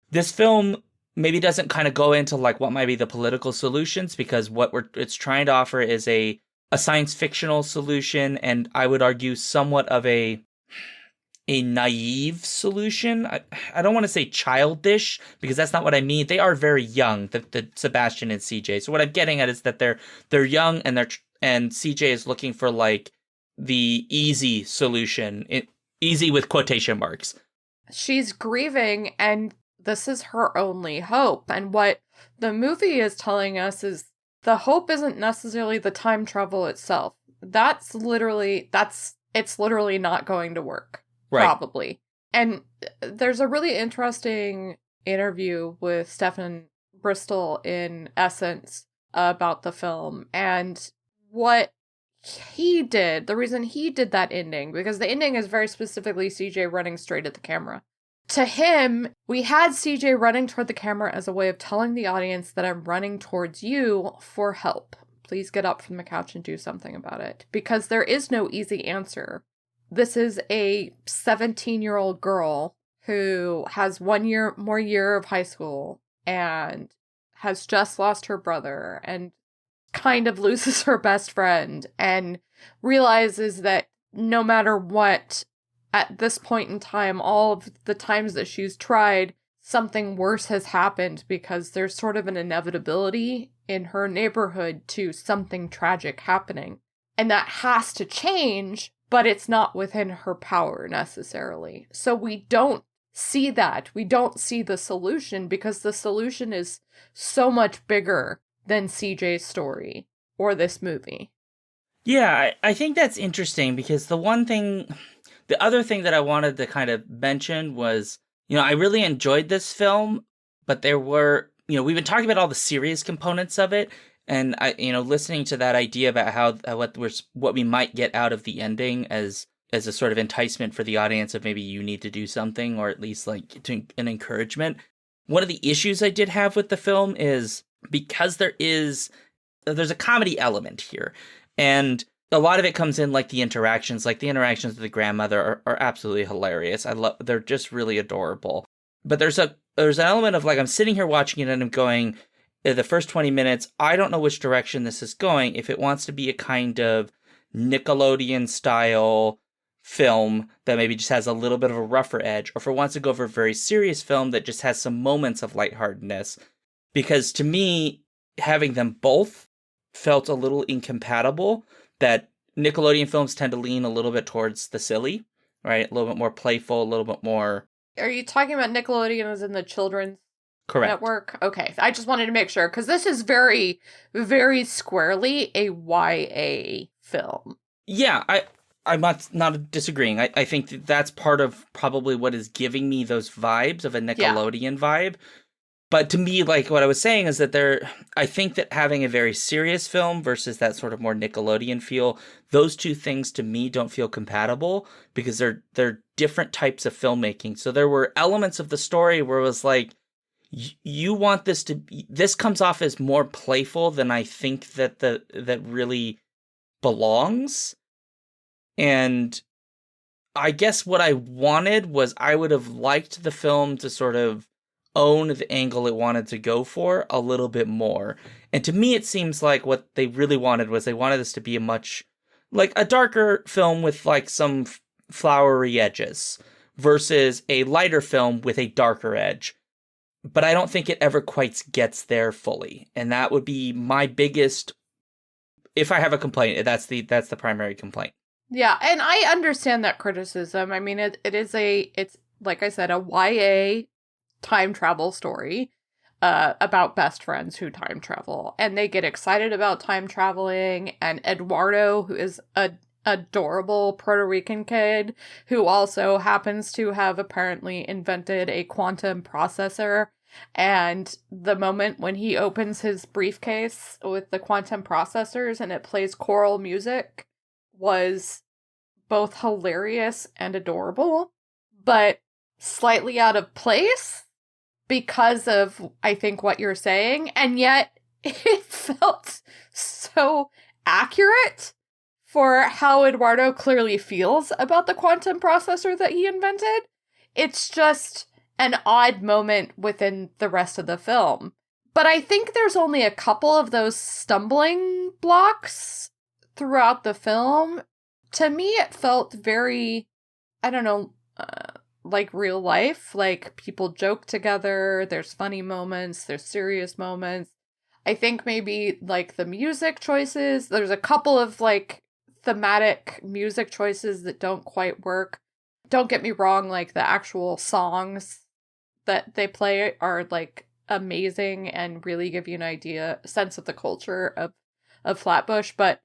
This film maybe doesn't kind of go into like what might be the political solutions, because what it's trying to offer is a science fictional solution, and I would argue somewhat of a naive solution. I don't want to say childish, because that's not what I mean. They are very young, the Sebastian and CJ. So what I'm getting at is that they're young, and CJ is looking for like the easy solution, easy with quotation marks. She's grieving, and this is her only hope. And what the movie is telling us is the hope isn't necessarily the time travel itself. It's literally not going to work. Right. Probably. And there's a really interesting interview with Stefan Bristol in Essence about the film, and what he did, the reason he did that ending, because the ending is very specifically CJ running straight at the camera. To him, we had CJ running toward the camera as a way of telling the audience that I'm running towards you for help. Please get up from the couch and do something about it. Because there is no easy answer. This is a 17-year-old girl who has 1 year more year of high school and has just lost her brother and kind of loses her best friend and realizes that no matter what, at this point in time, all of the times that she's tried, something worse has happened because there's sort of an inevitability in her neighborhood to something tragic happening. And that has to change, but it's not within her power necessarily. So we don't see that. We don't see the solution because the solution is so much bigger than CJ's story or this movie. Yeah, I think that's interesting because the other thing that I wanted to kind of mention was, I really enjoyed this film, but there were, we've been talking about all the serious components of it, and listening to that idea about what we might get out of the ending as a sort of enticement for the audience of maybe you need to do something, or at least like an encouragement. One of the issues I did have with the film is because there's a comedy element here, and a lot of it comes in like the interactions with the grandmother are absolutely hilarious. They're just really adorable. But there's an element of like, I'm sitting here watching it and I'm going, the first 20 minutes, I don't know which direction this is going. If it wants to be a kind of Nickelodeon style film that maybe just has a little bit of a rougher edge, or if it wants to go for a very serious film that just has some moments of lightheartedness. Because to me, having them both felt a little incompatible, that Nickelodeon films tend to lean a little bit towards the silly, right? A little bit more playful, a little bit more... Are you talking about Nickelodeon as in the children's Correct. network? Okay, I just wanted to make sure, because this is very, very squarely a YA film. Yeah, I'm not disagreeing. I think that's part of probably what is giving me those vibes of a Nickelodeon vibe. But to me, like what I was saying is that I think that having a very serious film versus that sort of more Nickelodeon feel, those two things to me don't feel compatible because they're different types of filmmaking. So there were elements of the story where it was like, you want this comes off as more playful than I think that really belongs. And I guess what I wanted was I would have liked the film to sort of own the angle it wanted to go for a little bit more. And to me, it seems like what they really wanted was they wanted this to be a much, like a darker film with like some flowery edges versus a lighter film with a darker edge. But I don't think it ever quite gets there fully. And that would be my biggest, if I have a complaint, that's the primary complaint. Yeah, and I understand that criticism. I mean, it's like I said, a YA time travel story about best friends who time travel, and they get excited about time traveling, and Eduardo, who is a adorable Puerto Rican kid who also happens to have apparently invented a quantum processor, and the moment when he opens his briefcase with the quantum processors and it plays choral music was both hilarious and adorable, but slightly out of place because of, I think, what you're saying, and yet it felt so accurate for how Eduardo clearly feels about the quantum processor that he invented. It's just an odd moment within the rest of the film. But I think there's only a couple of those stumbling blocks throughout the film. To me, it felt very, I don't know, like real life. Like, people joke together, there's funny moments, there's serious moments. I think maybe, like, the music choices, there's a couple of, like, thematic music choices that don't quite work. Don't get me wrong, like, the actual songs that they play are, like, amazing and really give you an sense of the culture of Flatbush, but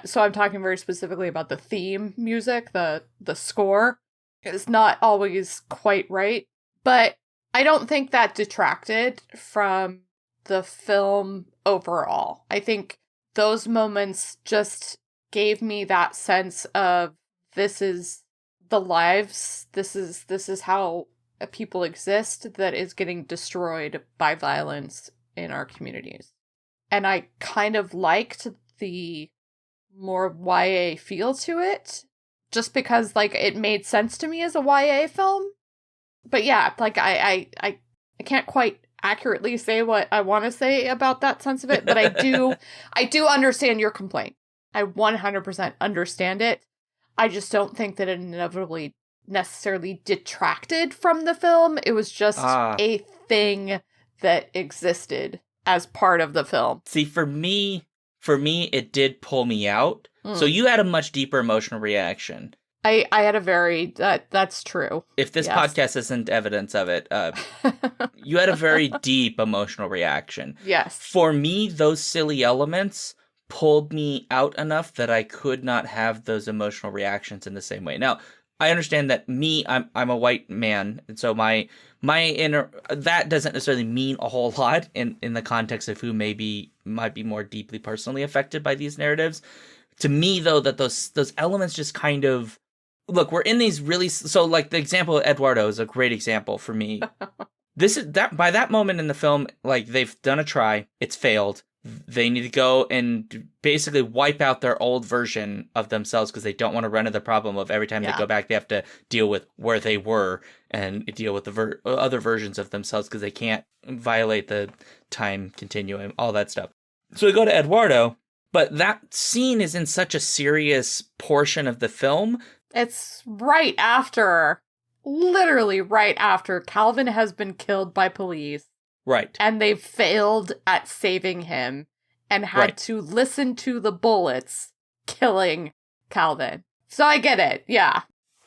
so I'm talking very specifically about the theme music, the score is not always quite right, but I don't think that detracted from the film overall. I think those moments just gave me that sense of this is the lives, this is how people exist that is getting destroyed by violence in our communities. And I kind of liked the more YA feel to it, just because, like, it made sense to me as a YA film. But yeah, like I can't quite accurately say what I want to say about that sense of it, but I do understand your complaint. I 100% understand it. I just don't think that it inevitably necessarily detracted from the film. It was just a thing that existed as part of the film. See, for me, it did pull me out. So you had a much deeper emotional reaction. I had a very, that's true. If this podcast isn't evidence of it, you had a very deep emotional reaction. Yes. For me, those silly elements pulled me out enough that I could not have those emotional reactions in the same way. Now, I understand that I'm a white man, and so my inner, that doesn't necessarily mean a whole lot in the context of who might be more deeply personally affected by these narratives. To me, though, that those elements just kind of, look, we're in these really, so like the example of Eduardo is a great example for me. This is that by that moment in the film, like they've done a try, it's failed. They need to go and basically wipe out their old version of themselves because they don't want to run into the problem of every time they go back, they have to deal with where they were and deal with the other versions of themselves because they can't violate the time continuum, all that stuff. So we go to Eduardo, but that scene is in such a serious portion of the film. It's literally right after Calvin has been killed by police. Right. And they've failed at saving him and had to listen to the bullets killing Calvin. So I get it. Yeah.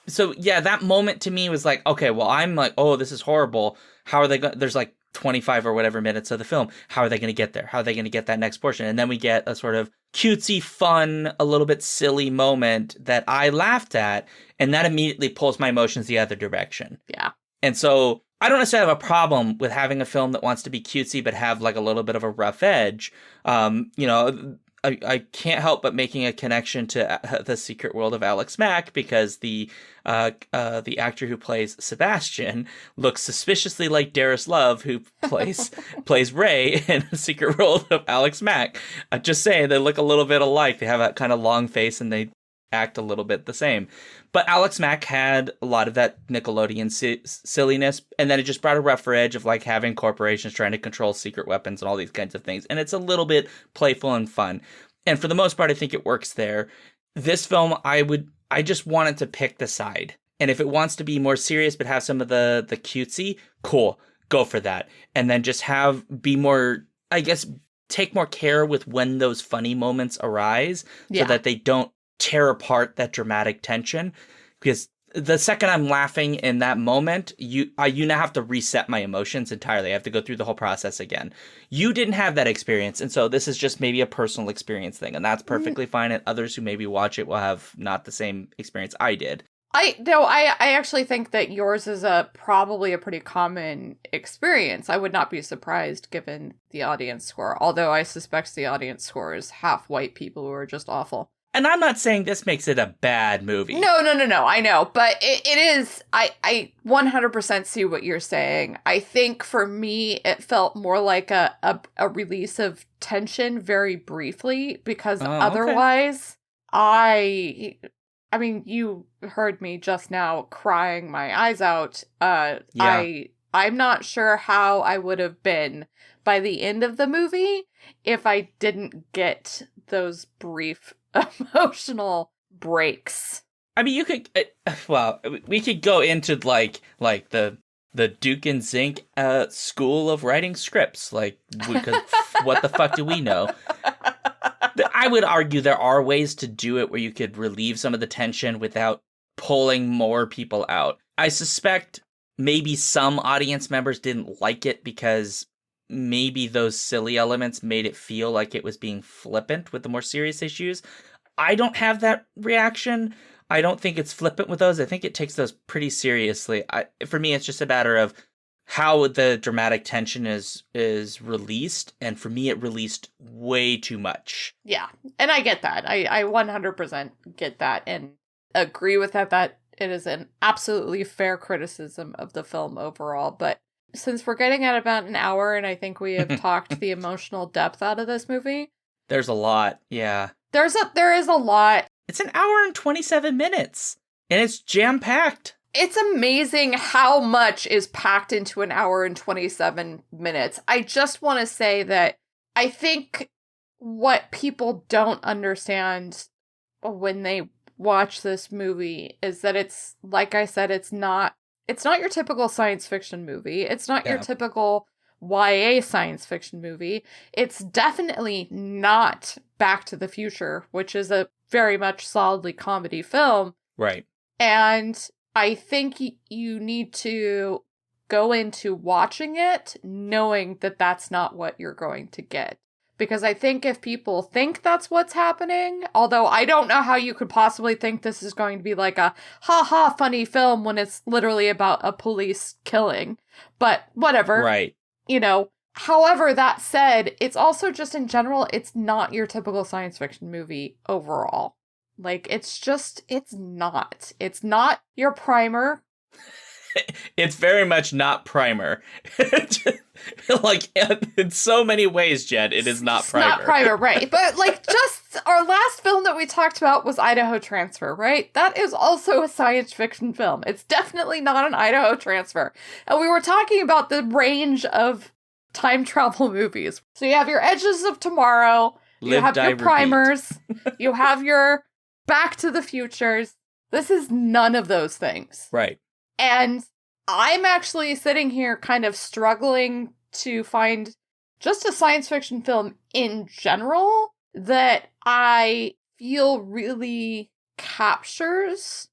So yeah, that moment to me was like, okay, well, I'm like, oh, this is horrible. How are they going? There's like 25 or whatever minutes of the film. How are they going to get there? How are they going to get that next portion? And then we get a sort of cutesy, fun, a little bit silly moment that I laughed at. And that immediately pulls my emotions the other direction. Yeah. And so I don't necessarily have a problem with having a film that wants to be cutesy but have like a little bit of a rough edge. I can't help but making a connection to The Secret World of Alex Mack because the actor who plays Sebastian looks suspiciously like Darius Love, who plays Ray in The Secret World of Alex Mack. Just saying, they look a little bit alike. They have that kind of long face and they act a little bit the same. But Alex Mack had a lot of that Nickelodeon silliness, and then it just brought a rougher edge of like having corporations trying to control secret weapons and all these kinds of things. And it's a little bit playful and fun. And for the most part, I think it works there. This film, I just wanted to pick the side. And if it wants to be more serious but have some of the cutesy, cool, go for that. And then just be more, I guess, take more care with when those funny moments arise so that they don't tear apart that dramatic tension, because the second I'm laughing in that moment, you now have to reset my emotions entirely. I have to go through the whole process again. You didn't have that experience, and so this is just maybe a personal experience thing, and that's perfectly fine, and others who maybe watch it will have not the same experience I did. I actually think that yours is probably a pretty common experience. I would not be surprised given the audience score, although I suspect the audience score is half white people who are just awful. And I'm not saying this makes it a bad movie. No, I know. But it is, I 100% see what you're saying. I think for me, it felt more like a release of tension very briefly, because otherwise, I mean, you heard me just now crying my eyes out. I'm not sure how I would have been by the end of the movie if I didn't get those brief emotional breaks. I mean, you could, we could go into like the Duke and Zink school of writing scripts. Like, because what the fuck do we know? I would argue there are ways to do it where you could relieve some of the tension without pulling more people out. I suspect maybe some audience members didn't like it because maybe those silly elements made it feel like it was being flippant with the more serious issues. I don't have that reaction. I don't think it's flippant with those. I think it takes those pretty seriously. For me, it's just a matter of how the dramatic tension is released. And for me, it released way too much. Yeah. And I get that. I 100% get that and agree with that it is an absolutely fair criticism of the film overall. But since we're getting at about an hour, and I think we have talked the emotional depth out of this movie. There's a lot, yeah. There is a lot. It's an hour and 27 minutes, and it's jam-packed. It's amazing how much is packed into an hour and 27 minutes. I just want to say that I think what people don't understand when they watch this movie is that it's, like I said, it's not your typical science fiction movie. It's not your typical YA science fiction movie. It's definitely not Back to the Future, which is a very much solidly comedy film. Right. And I think you need to go into watching it knowing that that's not what you're going to get. Because I think if people think that's what's happening, although I don't know how you could possibly think this is going to be like a ha-ha funny film when it's literally about a police killing. But whatever. Right. You know, however, that said, it's also just in general, it's not your typical science fiction movie overall. Like, it's not. It's not your Primer. It's very much not Primer. Like, in so many ways, Jen, it is not Primer. It's not Primer, right. But, like, just our last film that we talked about was Idaho Transfer, right? That is also a science fiction film. It's definitely not an Idaho Transfer. And we were talking about the range of time travel movies. So you have your Edges of Tomorrow, you have your Primers, you have your Back to the Futures. This is none of those things. Right. And I'm actually sitting here kind of struggling to find just a science fiction film in general that I feel really captures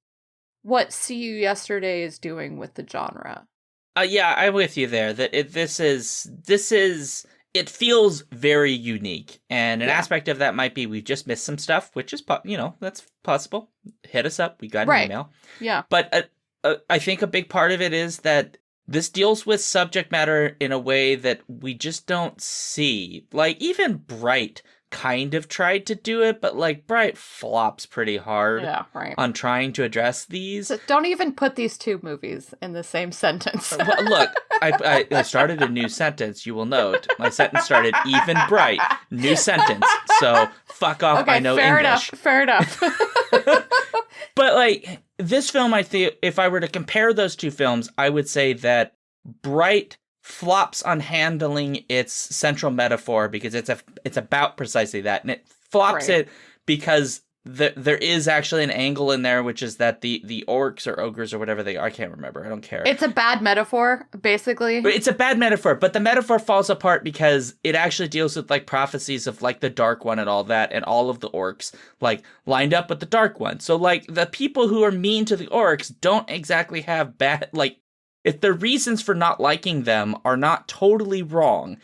what See You Yesterday is doing with the genre. Yeah, I'm with you there. That it feels very unique, and an aspect of that might be we've just missed some stuff, which is that's possible. Hit us up. We got an email. Yeah, but I think a big part of it is that this deals with subject matter in a way that we just don't see. Like, even Bright kind of tried to do it, but like Bright flops pretty hard on trying to address these. So don't even put these two movies in the same sentence. Well, look, I started a new sentence, you will note. My sentence started even Bright, new sentence. So fuck off, okay, I know English. Fair enough. But like, this film, I think, if I were to compare those two films, I would say that Bright flops on handling its central metaphor because it's about precisely that, and it flops it because there is actually an angle in there, which is that the orcs or ogres or whatever they are, I can't remember, I don't care. It's a bad metaphor, basically. It's a bad metaphor, but the metaphor falls apart because it actually deals with like prophecies of like the Dark One and all that, and all of the orcs like lined up with the Dark One. So like the people who are mean to the orcs don't exactly have bad, like, if the reasons for not liking them are not totally wrong.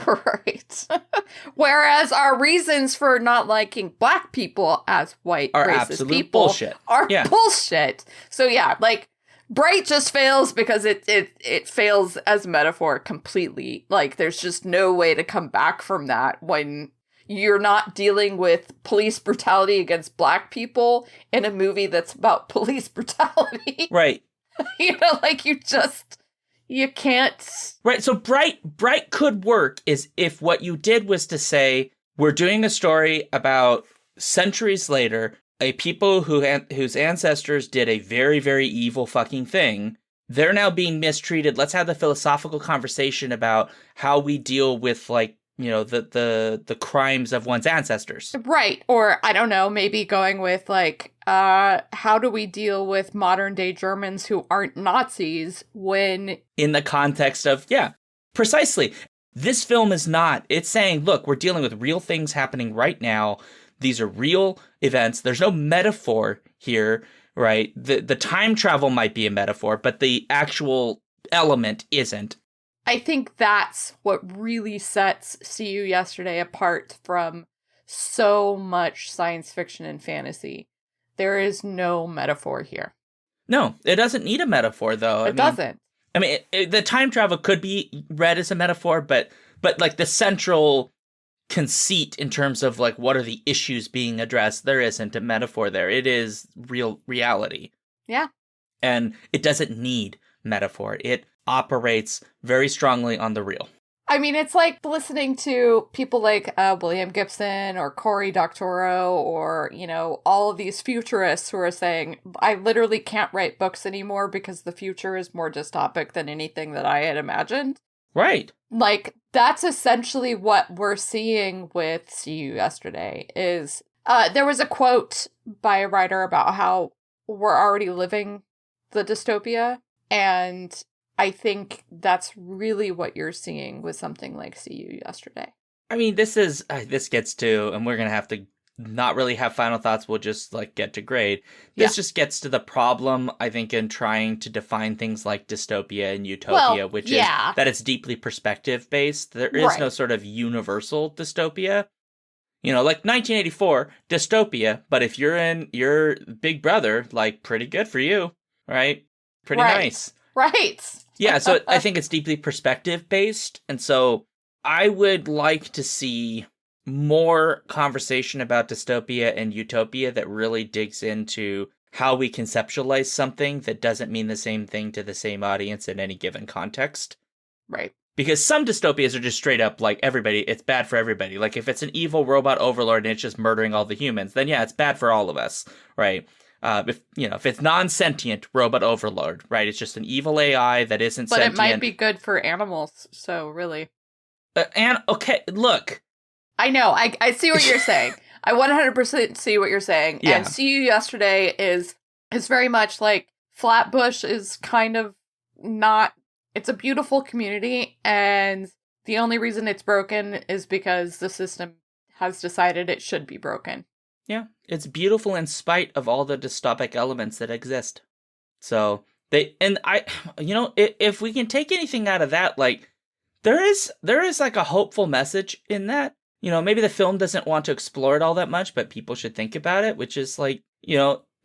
Right. Whereas our reasons for not liking black people as white are racist absolute people bullshit. Are bullshit. So yeah, like, Bright just fails because it fails as a metaphor completely. Like, there's just no way to come back from that when you're not dealing with police brutality against black people in a movie that's about police brutality. Right. You know, like, you can't. Right. So Bright could work is if what you did was to say, we're doing a story about centuries later, a people whose ancestors did a very, very evil fucking thing. They're now being mistreated. Let's have the philosophical conversation about how we deal with, like, you know, the crimes of one's ancestors. Right. Or, I don't know, maybe going with, like, how do we deal with modern day Germans who aren't Nazis when... In the context of, precisely. This film is not. It's saying, look, we're dealing with real things happening right now. These are real events. There's no metaphor here, right? The time travel might be a metaphor, but the actual element isn't. I think that's what really sets See You Yesterday apart from so much science fiction and fantasy. There is no metaphor here. No, it doesn't need a metaphor, though. It doesn't. I mean, the time travel could be read as a metaphor, but like the central conceit in terms of like what are the issues being addressed, there isn't a metaphor there. It is real reality. Yeah. And it doesn't need metaphor. It operates very strongly on the real. I mean, it's like listening to people like William Gibson or Cory Doctorow or, all of these futurists who are saying, I literally can't write books anymore because the future is more dystopic than anything that I had imagined. Right. Like, that's essentially what we're seeing with See You Yesterday is, there was a quote by a writer about how we're already living the dystopia, and I think that's really what you're seeing with something like See You Yesterday. I mean, this gets to, and we're going to have to not really have final thoughts. We'll just get to grade. This just gets to the problem, I think, in trying to define things like dystopia and utopia, which is that it's deeply perspective based. There is no sort of universal dystopia. Like 1984, dystopia, but if you're in your Big Brother, pretty good for you, right? Pretty nice. Right. Yeah, so I think it's deeply perspective-based, and so I would like to see more conversation about dystopia and utopia that really digs into how we conceptualize something that doesn't mean the same thing to the same audience in any given context. Right. Because some dystopias are just straight up everybody, it's bad for everybody. If it's an evil robot overlord and it's just murdering all the humans, then yeah, it's bad for all of us, right? If it's non-sentient robot overlord, right? It's just an evil AI that isn't sentient. But it might be good for animals, so really. Okay, look. I know, I see what you're saying. I 100% see what you're saying. Yeah. And See You Yesterday is very much like Flatbush is kind of not, it's a beautiful community, and the only reason it's broken is because the system has decided it should be broken. Yeah, it's beautiful in spite of all the dystopic elements that exist. So if we can take anything out of that, there is a hopeful message in that. Maybe the film doesn't want to explore it all that much, but people should think about it, which is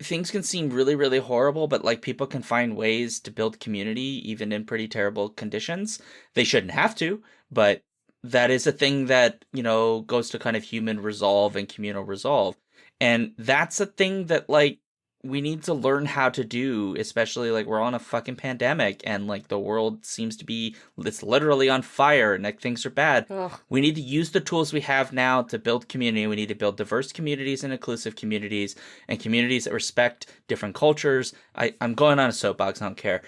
things can seem really, really horrible, but people can find ways to build community even in pretty terrible conditions. They shouldn't have to, but that is a thing that, goes to kind of human resolve and communal resolve. And that's a thing that, we need to learn how to do, especially, we're on a fucking pandemic, and, the world seems to be, it's literally on fire, and, things are bad. Ugh. We need to use the tools we have now to build community. We need to build diverse communities and inclusive communities, and communities that respect different cultures. I'm going on a soapbox, I don't care,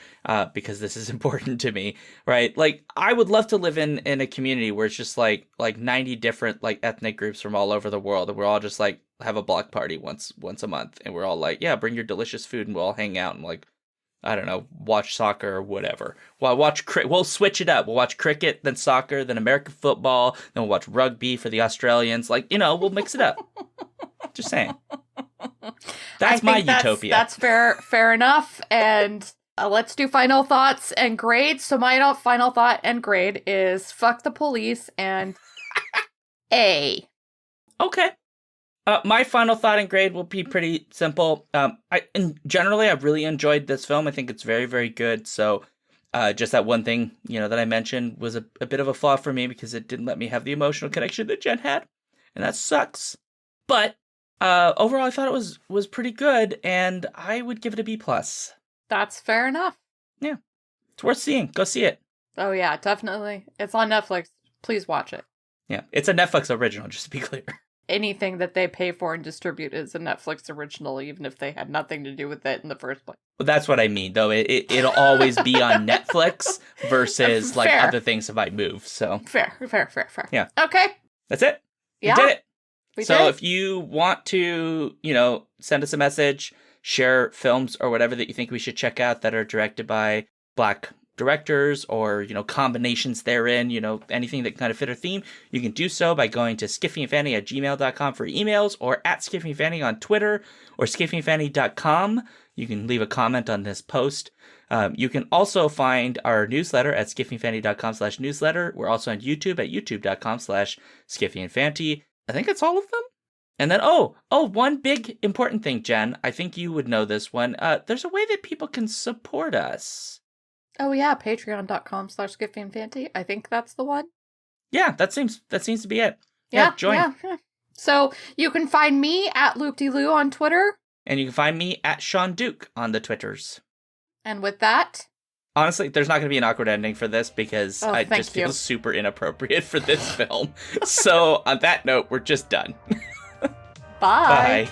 because this is important to me, right? I would love to live in a community where it's just, 90 different, ethnic groups from all over the world, and we're all just, have a block party once a month, and we're all bring your delicious food, and we'll all hang out and I don't know, watch soccer or whatever. We'll switch it up. We'll watch cricket, then soccer, then American football, then we'll watch rugby for the Australians. We'll mix it up. Just saying. That's my utopia. That's fair enough. And let's do final thoughts and grades. So my final thought and grade is fuck the police and A. Okay. My final thought and grade will be pretty simple. Generally, I've really enjoyed this film. I think it's very, very good. So, just that one thing, that I mentioned was a bit of a flaw for me because it didn't let me have the emotional connection that Jen had, and that sucks. But overall, I thought it was pretty good, and I would give it a B+. That's fair enough. Yeah, it's worth seeing. Go see it. Oh yeah, definitely. It's on Netflix. Please watch it. Yeah, it's a Netflix original, just to be clear. Anything that they pay for and distribute is a Netflix original, even if they had nothing to do with it in the first place. Well, that's what I mean, though. It'll always be on Netflix versus other things that might move. So fair. Yeah. Okay. That's it. Yeah. We did it. We so did. If you want to, send us a message, share films or whatever that you think we should check out that are directed by Black directors or, combinations therein, anything that kind of fit our theme, you can do so by going to skiffyandfanny@gmail.com for emails, or at skiffyandfanny on Twitter, or skiffyandfanny.com. You can leave a comment on this post. You can also find our newsletter at skiffyandfanny.com/newsletter. We're also on YouTube at youtube.com/skiffyandfanty. I think that's all of them. And then, one big important thing, Jen, I think you would know this one. There's a way that people can support us. Oh yeah, patreon.com/skiffyandfanty. I think that's the one. Yeah, that seems to be it. Yeah, join. Yeah. So you can find me at loopdeloo on Twitter. And you can find me at Sean Duke on the Twitters. And with that, Honestly, there's not going to be an awkward ending for this because I just feel super inappropriate for this film. So on that note, we're just done. Bye. Bye.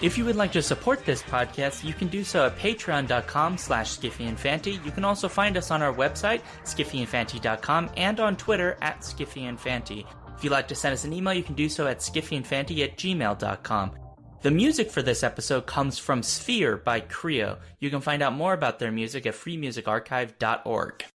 If you would like to support this podcast, you can do so at patreon.com/SkiffyandFanty. You can also find us on our website, skiffyandfanty.com, and on Twitter at @SkiffyandFanty. If you'd like to send us an email, you can do so at skiffyandfanty@gmail.com. The music for this episode comes from Sphere by Creo. You can find out more about their music at freemusicarchive.org.